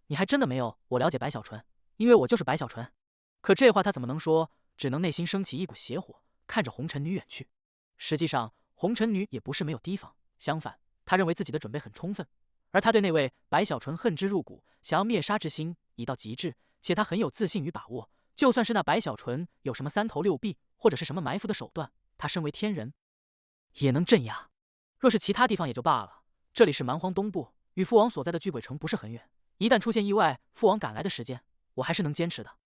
你还真的没有我了解白小纯，因为我就是白小纯。可这话他怎么能说？只能内心升起一股邪火，看着红尘女远去。实际上，红尘女也不是没有提防，相反，她认为自己的准备很充分，而她对那位白小纯恨之入骨，想要灭杀之心已到极致，且她很有自信与把握，就算是那白小纯有什么三头六臂，或者是什么埋伏的手段，她身为天人也能镇压。若是其他地方也就罢了，这里是蛮荒东部，与父王所在的巨鬼城不是很远，一旦出现意外，父王赶来的时间，我还是能坚持的。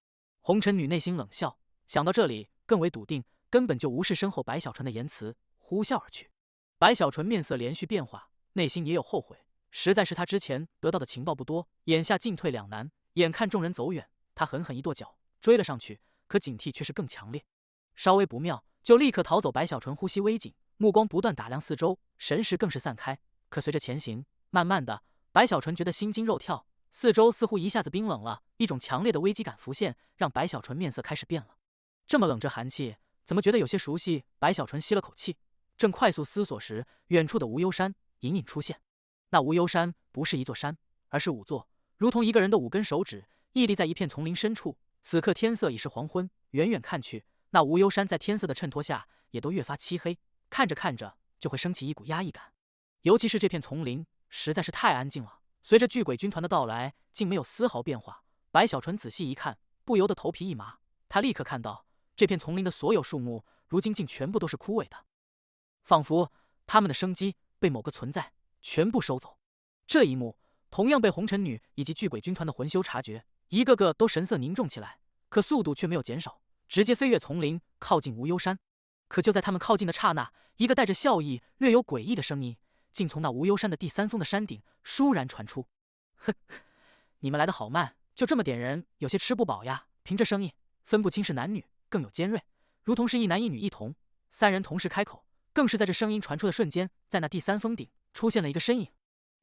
红尘女内心冷笑，想到这里更为笃定，根本就无视身后白小纯的言辞，呼啸而去。白小纯面色连续变化，内心也有后悔，实在是他之前得到的情报不多，眼下进退两难。眼看众人走远，他狠狠一跺脚，追了上去，可警惕却是更强烈。稍微不妙，就立刻逃走。白小纯呼吸微紧，目光不断打量四周，神识更是散开。可随着前行，慢慢的，白小纯觉得心惊肉跳，四周似乎一下子冰冷了，一种强烈的危机感浮现，让白小纯面色开始变了。这么冷这寒气，怎么觉得有些熟悉？白小纯吸了口气，正快速思索时，远处的无忧山隐隐出现。那无忧山不是一座山，而是5座，如同一个人的5根手指，屹立在一片丛林深处。此刻天色已是黄昏，远远看去，那无忧山在天色的衬托下，也都越发漆黑，看着看着就会升起一股压抑感。尤其是这片丛林实在是太安静了，随着巨鬼军团的到来，竟没有丝毫变化。白小纯仔细一看，不由得头皮一麻，他立刻看到这片丛林的所有树木，如今竟全部都是枯萎的，仿佛他们的生机被某个存在全部收走。这一幕同样被红尘女以及巨鬼军团的魂修察觉，一个个都神色凝重起来，可速度却没有减少，直接飞越丛林，靠近无忧山。可就在他们靠近的刹那，一个带着笑意、略有诡异的声音，竟从那无忧山的第3峰的山顶倏然传出：“哼，你们来得好慢，就这么点人，有些吃不饱呀。凭这声音，分不清是男女，更有尖锐，如同是一男一女一同。三人同时开口，更是在这声音传出的瞬间，在那第三峰顶出现了一个身影。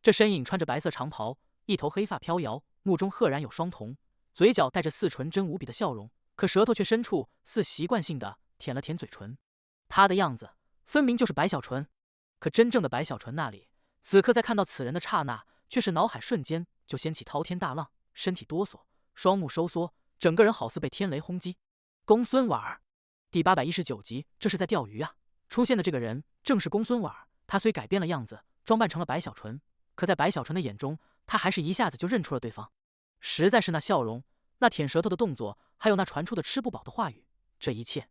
这身影穿着白色长袍，一头黑发飘摇，目中赫然有双瞳，嘴角带着似纯真无比的笑容，可舌头却深处似习惯性的舔了舔嘴唇。他的样子分明就是白小纯，可真正的白小纯那里，此刻在看到此人的刹那，却是脑海瞬间就掀起滔天大浪，身体哆嗦，双目收缩，整个人好似被天雷轰击。公孙婉儿，第819集，这是在钓鱼啊！出现的这个人正是公孙婉儿。他虽改变了样子，装扮成了白小纯，可在白小纯的眼中，他还是一下子就认出了对方。实在是那笑容，那舔舌头的动作，还有那传出的吃不饱的话语，这一切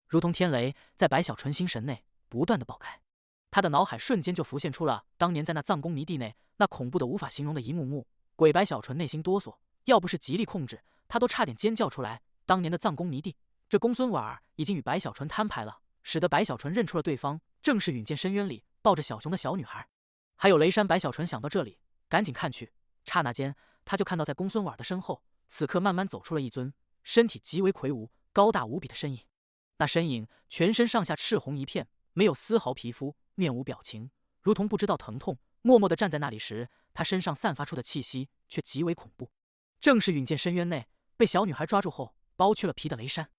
如同天雷，在白小纯心神内不断的爆开。他的脑海瞬间就浮现出了当年在那藏宫迷地内那恐怖的无法形容的一幕幕。鬼白小纯内心哆嗦，要不是极力控制，他都差点尖叫出来。当年的藏宫迷地，这公孙婉儿已经与白小纯摊牌了，使得白小纯认出了对方正是陨剑深渊里抱着小熊的小女孩。还有雷山。白小纯想到这里，赶紧看去，刹那间他就看到在公孙婉儿的身后，此刻慢慢走出了一尊身体极为魁梧、高大无比的身影。那身影全身上下赤红一片，没有丝毫皮肤，面无表情，如同不知道疼痛，默默地站在那里时，他身上散发出的气息却极为恐怖，正是陨剑深渊内被小女孩抓住后剥去了皮的雷山。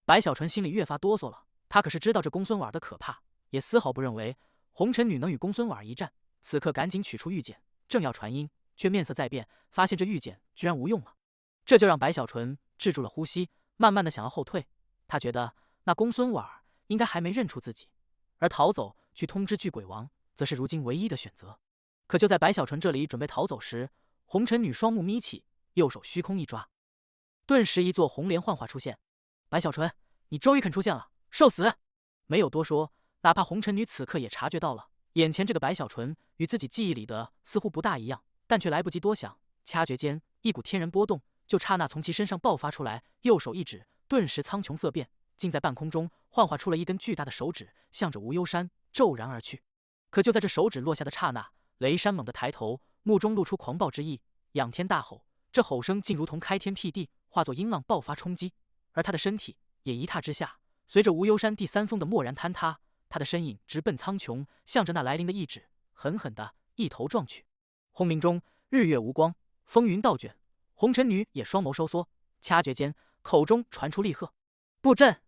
白小纯心里越发哆嗦了，他可是知道这公孙婉儿的可怕，也丝毫不认为红尘女能与公孙婉儿一战。此刻赶紧取出玉简，正要传音，却面色再变，发现这玉简居然无用了。这就让白小纯制住了呼吸，慢慢的想要后退。他觉得那公孙婉儿应该还没认出自己，而逃走去通知巨鬼王，则是如今唯一的选择。可就在白小纯这里准备逃走时，红尘女双目眯起，右手虚空一抓，顿时一座红莲幻化出现。白小纯，你终于肯出现了，受死！没有多说，哪怕红尘女此刻也察觉到了，眼前这个白小纯与自己记忆里的似乎不大一样，但却来不及多想，掐诀间一股天人波动就刹那从其身上爆发出来，右手一指，顿时苍穹色变，竟在半空中幻化出了一根巨大的手指，向着无忧山骤然而去。可就在这手指落下的刹那，雷山猛地抬头，目中露出狂暴之意，仰天大吼，这吼声竟如同开天辟地，化作音浪爆发冲击，而他的身体也一踏之下，随着无忧山第三峰的蓦然坍塌，他的身影直奔苍穹，向着那来临的意指狠狠的一头撞去。轰鸣中，日月无光，风云倒卷，红尘女也双眸收缩，掐诀间口中传出厉喝：“布阵！”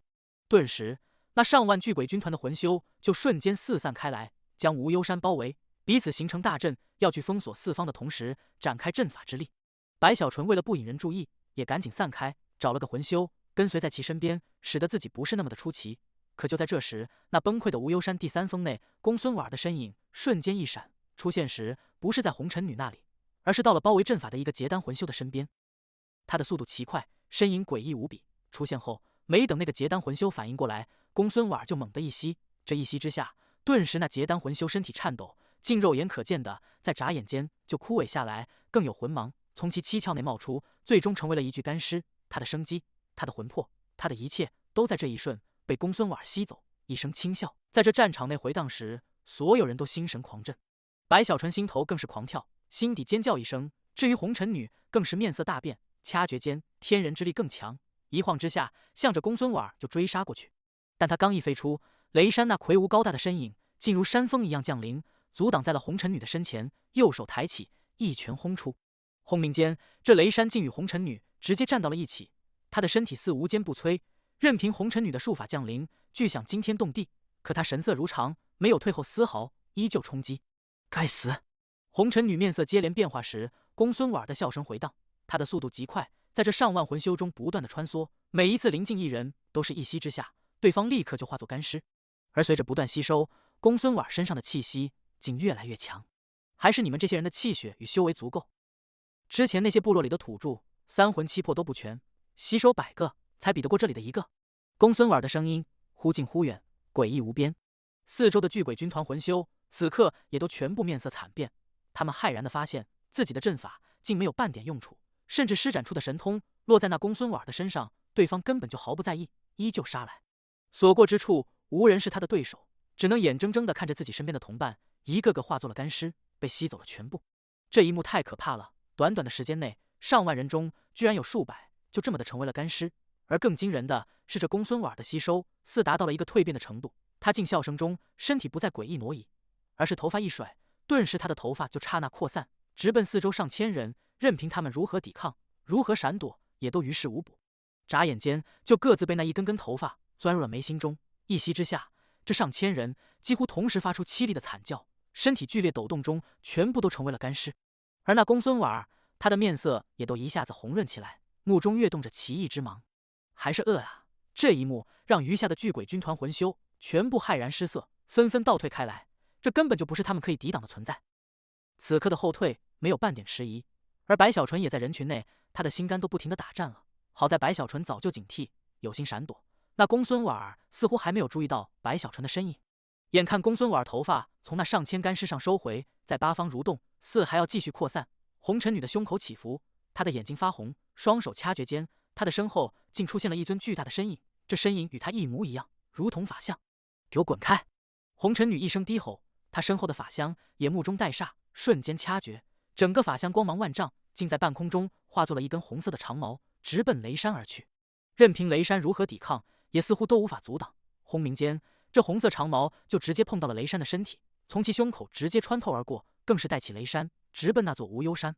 顿时，那上万巨鬼军团的魂修就瞬间四散开来，将无忧山包围，彼此形成大阵，要去封锁四方的同时，展开阵法之力。白小纯为了不引人注意，也赶紧散开，找了个魂修跟随在其身边，使得自己不是那么的出奇。可就在这时，那崩溃的无忧山第三峰内，公孙婉儿的身影瞬间一闪，出现时不是在红尘女那里，而是到了包围阵法的一个结丹魂修的身边。他的速度奇快，身影诡异无比，出现后没等那个结丹魂修反应过来，公孙婉儿就猛地一吸，这一吸之下，顿时那结丹魂修身体颤抖，竟肉眼可见的在眨眼间就枯萎下来，更有魂芒从其七窍内冒出，最终成为了一具干尸。他的生机，他的魂魄，他的一切都在这一瞬被公孙婉儿吸走。一声轻笑在这战场内回荡时，所有人都心神狂震，白小纯心头更是狂跳，心底尖叫一声。至于红尘女，更是面色大变，掐诀间天人之力更强，一晃之下向着公孙婉儿就追杀过去。但他刚一飞出，雷山那魁梧高大的身影竟如山峰一样降临，阻挡在了红尘女的身前，右手抬起，一拳轰出。轰鸣间，这雷山竟与红尘女直接站到了一起，他的身体似无坚不摧，任凭红尘女的术法降临，巨响惊天动地。可他神色如常，没有退后丝毫，依旧冲击。该死！红尘女面色接连变化时，公孙婉儿的笑声回荡。他的速度极快，在这上万魂修中不断的穿梭，每一次临近一人，都是一吸之下，对方立刻就化作干尸。而随着不断吸收，公孙婉儿身上的气息竟越来越强。还是你们这些人的气血与修为足够。之前那些部落里的土著，三魂七魄都不全，吸收100个才比得过这里的一个。公孙婉儿的声音忽近忽远，诡异无边。四周的巨鬼军团魂修此刻也都全部面色惨变，他们骇然地发现自己的阵法竟没有半点用处，甚至施展出的神通落在那公孙婉儿的身上，对方根本就毫不在意，依旧杀来。所过之处，无人是他的对手，只能眼睁睁地看着自己身边的同伴一个个化作了干尸，被吸走了全部。这一幕太可怕了，短短的时间内，上万人中居然有数百就这么的成为了干尸。而更惊人的是，这公孙婉的吸收似达到了一个蜕变的程度，他竟笑声中身体不再诡异挪移，而是头发一甩，顿时他的头发就刹那扩散，直奔四周上千人，任凭他们如何抵抗，如何闪躲，也都于事无补。眨眼间就各自被那一根根头发钻入了眉心中，一息之下，这上千人几乎同时发出凄厉的惨叫，身体剧烈抖动中全部都成为了干尸。而那公孙婉，他的面色也都一下子红润起来，目中跃动着奇异之芒。还是啊！这一幕让余下的巨鬼军团魂修全部骇然失色，纷纷倒退开来，这根本就不是他们可以抵挡的存在。此刻的后退没有半点迟疑，而白小纯也在人群内，他的心肝都不停地打颤了。好在白小纯早就警惕，有心闪躲，那公孙婉似乎还没有注意到白小纯的身影。眼看公孙婉头发从那上千干尸上收回，在八方蠕动，似还要继续扩散。红尘女的胸口起伏，她的眼睛发红，双手掐诀间，她的身后竟出现了一尊巨大的身影，这身影与她一模一样，如同法相。给我滚开！红尘女一声低吼，她身后的法相也目中带煞，瞬间掐诀，整个法相光芒万丈，竟在半空中化作了一根红色的长矛，直奔雷山而去。任凭雷山如何抵抗，也似乎都无法阻挡。轰鸣间，这红色长矛就直接碰到了雷山的身体，从其胸口直接穿透而过，更是带起雷山，直奔那座无忧山。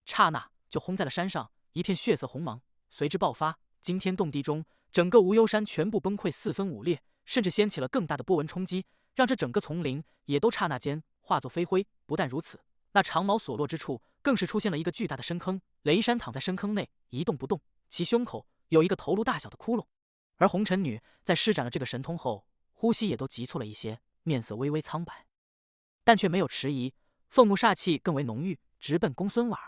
刹那就轰在了山上，一片血色红芒随之爆发，惊天动地中，整个无忧山全部崩溃，四分五裂，甚至掀起了更大的波纹冲击，让这整个丛林也都刹那间化作飞灰。不但如此，那长矛所落之处，更是出现了一个巨大的深坑，雷山躺在深坑内一动不动，其胸口有一个头颅大小的窟窿。而红尘女在施展了这个神通后，呼吸也都急促了一些，面色微微苍白，但却没有迟疑，凤目煞气更为浓郁，直奔公孙婉。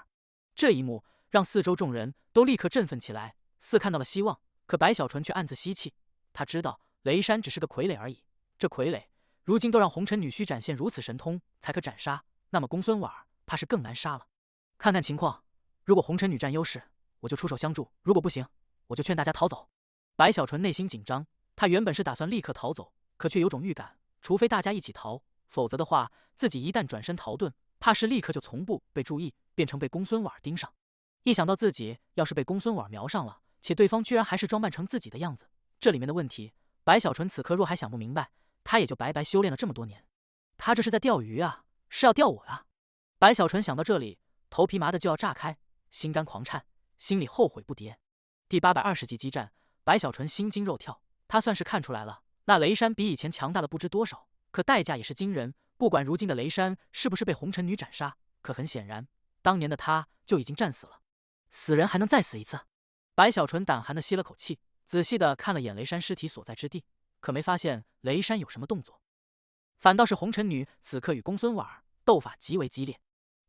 这一幕让四周众人都立刻振奋起来，似看到了希望。可白小纯却暗自吸气，他知道雷山只是个傀儡而已，这傀儡如今都让红尘女需展现如此神通才可斩杀，那么公孙婉怕是更难杀了。看看情况，如果红尘女占优势，我就出手相助；如果不行，我就劝大家逃走。白小纯内心紧张，他原本是打算立刻逃走，可却有种预感，除非大家一起逃，否则的话，自己一旦转身逃遁，怕是立刻就从不被注意，变成被公孙婉盯上。一想到自己要是被公孙婉瞄上了，且对方居然还是装扮成自己的样子，这里面的问题，白小纯此刻若还想不明白，他也就白白修炼了这么多年。他这是在钓鱼啊，是要钓我啊！白小纯想到这里，头皮麻的就要炸开，心肝狂颤，心里后悔不迭。第820集激战，白小纯心惊肉跳，他算是看出来了，那雷山比以前强大了不知多少，可代价也是惊人。不管如今的雷山是不是被红尘女斩杀，可很显然，当年的他就已经战死了。死人还能再死一次？白小纯胆寒的吸了口气，仔细的看了眼雷山尸体所在之地，可没发现雷山有什么动作，反倒是红尘女此刻与公孙婉斗法极为激烈。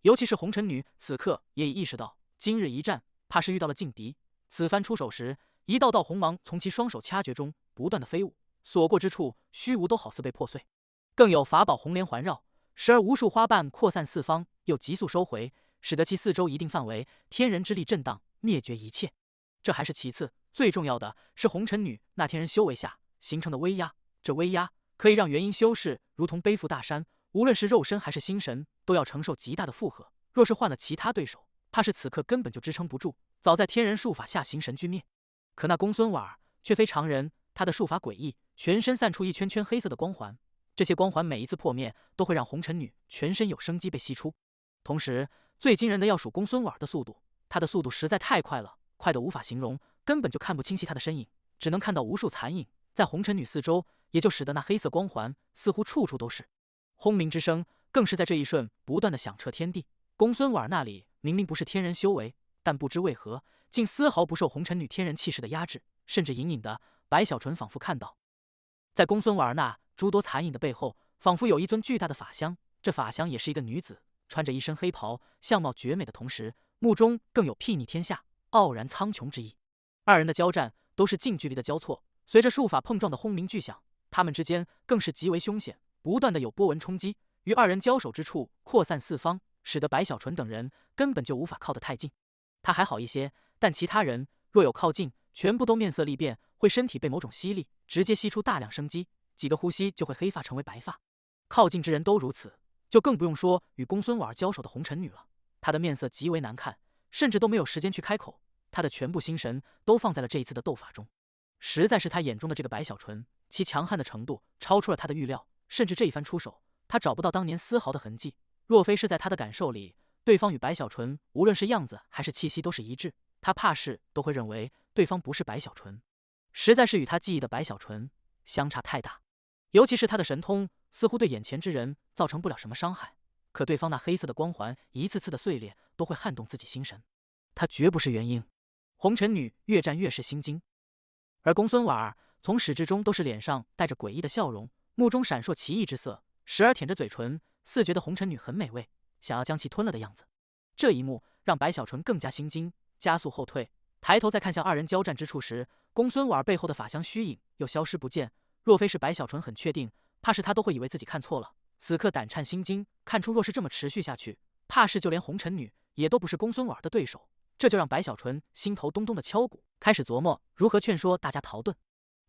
尤其是红尘女此刻也已意识到，今日一战怕是遇到了劲敌。此番出手时，一道道红芒从其双手掐诀中不断的飞舞，所过之处，虚无都好似被破碎。更有法宝红莲环绕，时而无数花瓣扩散四方，又急速收回，使得其四周一定范围天人之力震荡，灭绝一切。这还是其次，最重要的是红尘女那天人修为下形成的威压，这威压可以让元婴修士如同背负大山，无论是肉身还是心神，都要承受极大的负荷。若是换了其他对手，怕是此刻根本就支撑不住，早在天人术法下形神俱灭。可那公孙婉却非常人，他的术法诡异，全身散出一圈圈黑色的光环，这些光环每一次破灭，都会让红尘女全身有生机被吸出。同时，最惊人的要数公孙婉的速度，他的速度实在太快了，快得无法形容，根本就看不清晰他的身影，只能看到无数残影在红尘女四周，也就使得那黑色光环似乎处处都是。轰鸣之声更是在这一瞬不断的响彻天地。公孙婉那里明明不是天人修为，但不知为何，竟丝毫不受红尘女天人气势的压制，甚至隐隐的，白小纯仿佛看到，在公孙婉那诸多残影的背后，仿佛有一尊巨大的法相。这法相也是一个女子，穿着一身黑袍，相貌绝美的同时，目中更有睥睨天下、傲然苍穹之意。二人的交战都是近距离的交错，随着术法碰撞的轰鸣巨响，他们之间更是极为凶险，不断的有波纹冲击，与二人交手之处扩散四方，使得白小纯等人根本就无法靠得太近。他还好一些，但其他人若有靠近，全部都面色厉变，会身体被某种吸力直接吸出大量生机，几个呼吸就会黑发成为白发。靠近之人都如此，就更不用说与公孙婉交手的红尘女了。她的面色极为难看，甚至都没有时间去开口，他的全部心神都放在了这一次的斗法中。实在是他眼中的这个白小纯，其强悍的程度超出了他的预料，甚至这一番出手，他找不到当年丝毫的痕迹。若非是在他的感受里，对方与白小纯无论是样子还是气息都是一致，他怕是都会认为对方不是白小纯，实在是与他记忆的白小纯相差太大。尤其是他的神通似乎对眼前之人造成不了什么伤害，可对方那黑色的光环一次次的碎裂，都会撼动自己心神。他绝不是元婴。红尘女越战越是心惊，而公孙婉儿从始至终都是脸上带着诡异的笑容，目中闪烁奇异之色，时而舔着嘴唇，似觉得红尘女很美味，想要将其吞了的样子。这一幕让白小纯更加心惊，加速后退，抬头再看向二人交战之处时，公孙婉儿背后的法相虚影又消失不见。若非是白小纯很确定，怕是他都会以为自己看错了。此刻胆颤心惊，看出若是这么持续下去，怕是就连红尘女也都不是公孙婉儿的对手。这就让白小纯心头咚咚的敲鼓，开始琢磨如何劝说大家逃遁。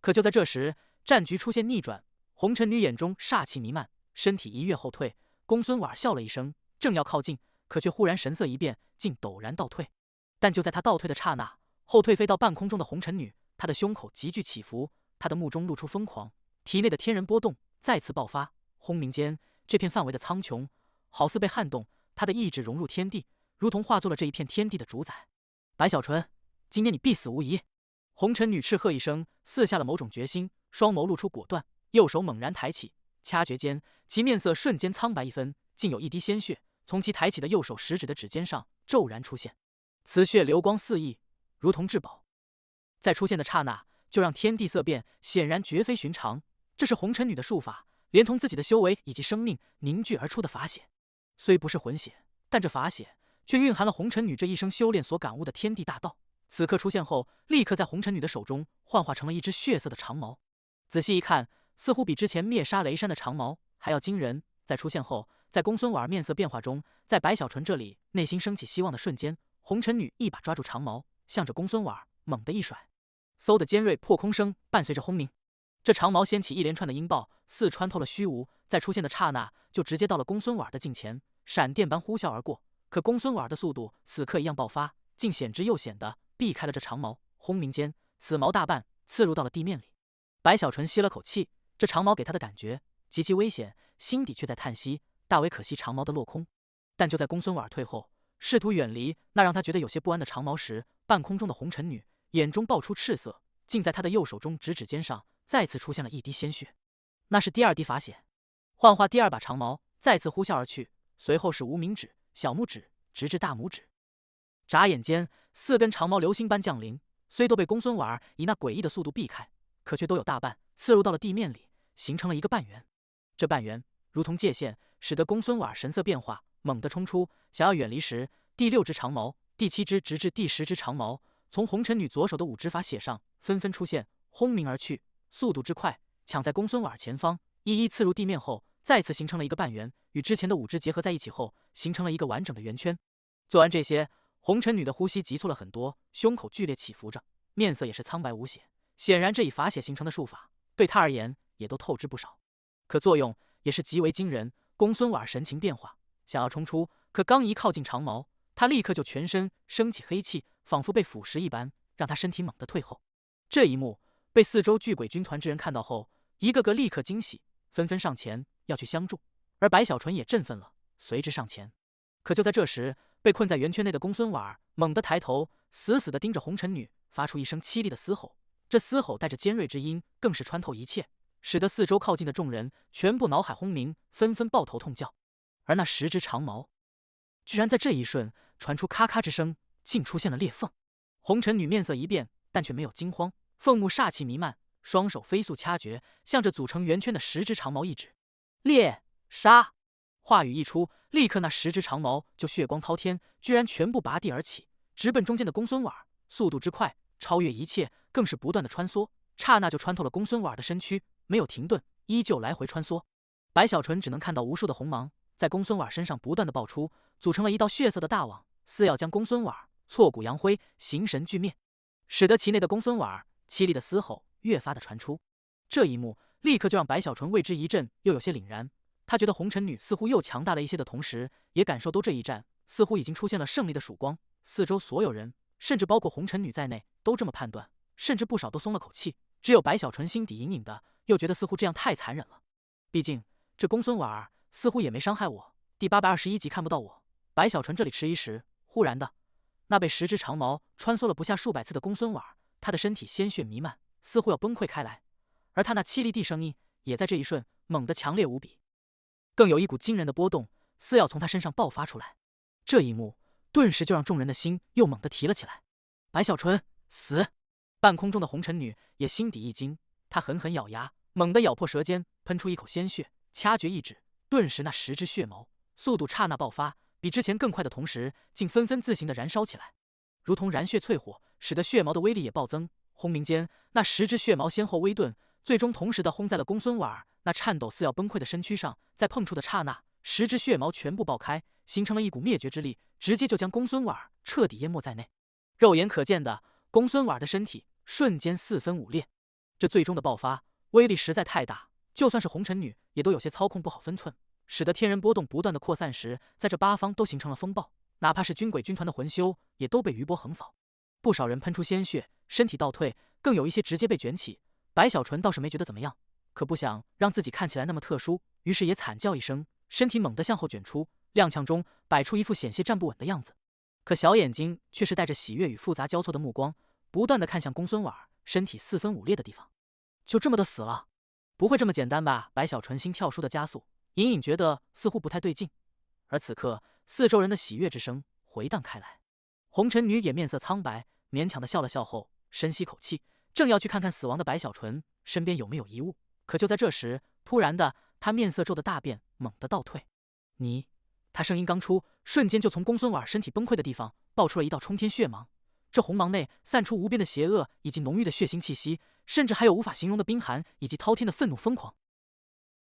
可就在这时，战局出现逆转，红尘女眼中煞气弥漫，身体一跃后退。公孙婉笑了一声，正要靠近，可却忽然神色一变，竟陡然倒退。但就在他倒退的刹那，后退飞到半空中的红尘女，她的胸口急剧起伏，她的目中露出疯狂，体内的天人波动再次爆发。轰鸣间，这片范围的苍穹好似被撼动，她的意志融入天地，如同化作了这一片天地的主宰。白小纯，今天你必死无疑！红尘女斥喝一声，似下了某种决心，双眸露出果断，右手猛然抬起，掐诀间，其面色瞬间苍白一分，竟有一滴鲜血从其抬起的右手食指的指尖上骤然出现。此血流光四溢，如同至宝。在出现的刹那，就让天地色变，显然绝非寻常。这是红尘女的术法，连同自己的修为以及生命凝聚而出的法血。虽不是魂血，但这法血却蕴含了红尘女这一生修炼所感悟的天地大道。此刻出现后，立刻在红尘女的手中幻化成了一只血色的长矛。仔细一看，似乎比之前灭杀雷山的长矛还要惊人。在出现后，在公孙婉面色变化中，在白小纯这里内心升起希望的瞬间，红尘女一把抓住长矛，向着公孙婉猛地一甩，嗖的尖锐破空声伴随着轰鸣。这长矛掀起一连串的音爆，似穿透了虚无，在出现的刹那就直接到了公孙婉的近前，闪电般呼啸而过。可公孙婉的速度此刻一样爆发，竟险之又险的避开了这长矛。轰鸣间，此矛大半刺入到了地面里。白小纯吸了口气，这长矛给他的感觉极其危险，心底却在叹息，大为可惜长矛的落空。但就在公孙婉退后，试图远离那让他觉得有些不安的长矛时，半空中的红尘女眼中爆出赤色，竟在他的右手中指尖上再次出现了一滴鲜血。那是第二滴法血。幻化第二把长矛再次呼啸而去，随后是无名指、小拇指，直至大拇指。眨眼间，4根长矛流星般降临，虽都被公孙婉以那诡异的速度避开，可却都有大半刺入到了地面里，形成了一个半圆。这半圆如同界限，使得公孙婉神色变化，猛地冲出，想要远离时，第6支长矛、第7支直至第10支长矛从红尘女左手的5支法血上纷纷出现，轰鸣而去，速度之快，抢在公孙婉前方，一一刺入地面后，再次形成了一个半圆，与之前的5支结合在一起后，形成了一个完整的圆圈。做完这些，红尘女的呼吸急促了很多，胸口剧烈起伏着，面色也是苍白无血。显然这以法血形成的术法，对她而言也都透支不少，可作用也是极为惊人。公孙婉神情变化，想要冲出，可刚一靠近长矛，他立刻就全身升起黑气，仿佛被腐蚀一般，让他身体猛地退后。这一幕被4周巨鬼军团之人看到后，一个个立刻惊喜，纷纷上前要去相助，而白小纯也振奋了，随之上前。可就在这时，被困在圆圈内的公孙婉猛地抬头，死死地盯着红尘女，发出一声凄厉的嘶吼。这嘶吼带着尖锐之音，更是穿透一切，使得4周靠近的众人全部脑海轰鸣，纷纷抱头痛叫。而那10支长矛居然在这一瞬传出咔咔之声，竟出现了裂缝。红尘女面色一变，但却没有惊慌，凤目煞气弥漫，双手飞速掐诀，向着组成圆圈的10支长矛一指，猎杀。话语一出，立刻那10支长矛就血光滔天，居然全部拔地而起，直奔中间的公孙婉，速度之快超越一切，更是不断的穿梭，刹那就穿透了公孙婉的身躯，没有停顿，依旧来回穿梭。白小纯只能看到无数的红芒在公孙婉身上不断的爆出，组成了一道血色的大网，似要将公孙婉挫骨扬灰，形神俱灭，使得其内的公孙婉凄厉的嘶吼越发的传出。这一幕立刻就让白小纯为之一振，又有些凛然。他觉得红尘女似乎又强大了一些的同时，也感受到这一战似乎已经出现了胜利的曙光。四周所有人，甚至包括红尘女在内，都这么判断，甚至不少都松了口气。只有白小纯心底隐隐的又觉得似乎这样太残忍了。毕竟这公孙婉儿似乎也没伤害我。第821集看不到我。白小纯这里迟疑时，忽然的，那被10只长矛穿梭了不下数百次的公孙婉儿，她的身体鲜血弥漫，似乎要崩溃开来。而她那凄厉的声音也在这一瞬猛地强烈无比，更有一股惊人的波动似要从她身上爆发出来。这一幕顿时就让众人的心又猛地提了起来。白小纯死！半空中的红尘女也心底一惊，她狠狠咬牙，猛地咬破舌尖，喷出一口鲜血，掐诀一指，顿时那10只血矛速度刹那爆发，比之前更快的同时，竟纷纷自行的燃烧起来，如同燃血淬火，使得血矛的威力也暴增。轰鸣间，那10只血矛先后微顿，最终同时的轰在了公孙婉儿那颤抖似要崩溃的身躯上。在碰触的刹那，10只血矛全部爆开，形成了一股灭绝之力，直接就将公孙婉儿彻底淹没在内。肉眼可见的，公孙婉儿的身体瞬间4分5裂。这最终的爆发威力实在太大，就算是红尘女也都有些操控不好分寸，使得天人波动不断的扩散时，在这八方都形成了风暴，哪怕是军鬼军团的魂修也都被余波横扫。不少人喷出鲜血，身体倒退，更有一些直接被卷起。白小纯倒是没觉得怎么样，可不想让自己看起来那么特殊，于是也惨叫一声，身体猛地向后卷出，踉跄中摆出一副险些站不稳的样子。可小眼睛却是带着喜悦与复杂交错的目光，不断的看向公孙婉儿身体4分5裂的地方。就这么的死了？不会这么简单吧？白小纯心跳出的加速，隐隐觉得似乎不太对劲。而此刻，四周人的喜悦之声回荡开来。红尘女也面色苍白，勉强的笑了笑后，深吸口气，正要去看看死亡的白小纯身边有没有遗物。可就在这时，突然的，她面色骤的大变，猛地倒退。你……她声音刚出，瞬间就从公孙婉身体崩溃的地方爆出了一道冲天血芒。这红芒内散出无边的邪恶以及浓郁的血腥气息，甚至还有无法形容的冰寒以及滔天的愤怒疯狂。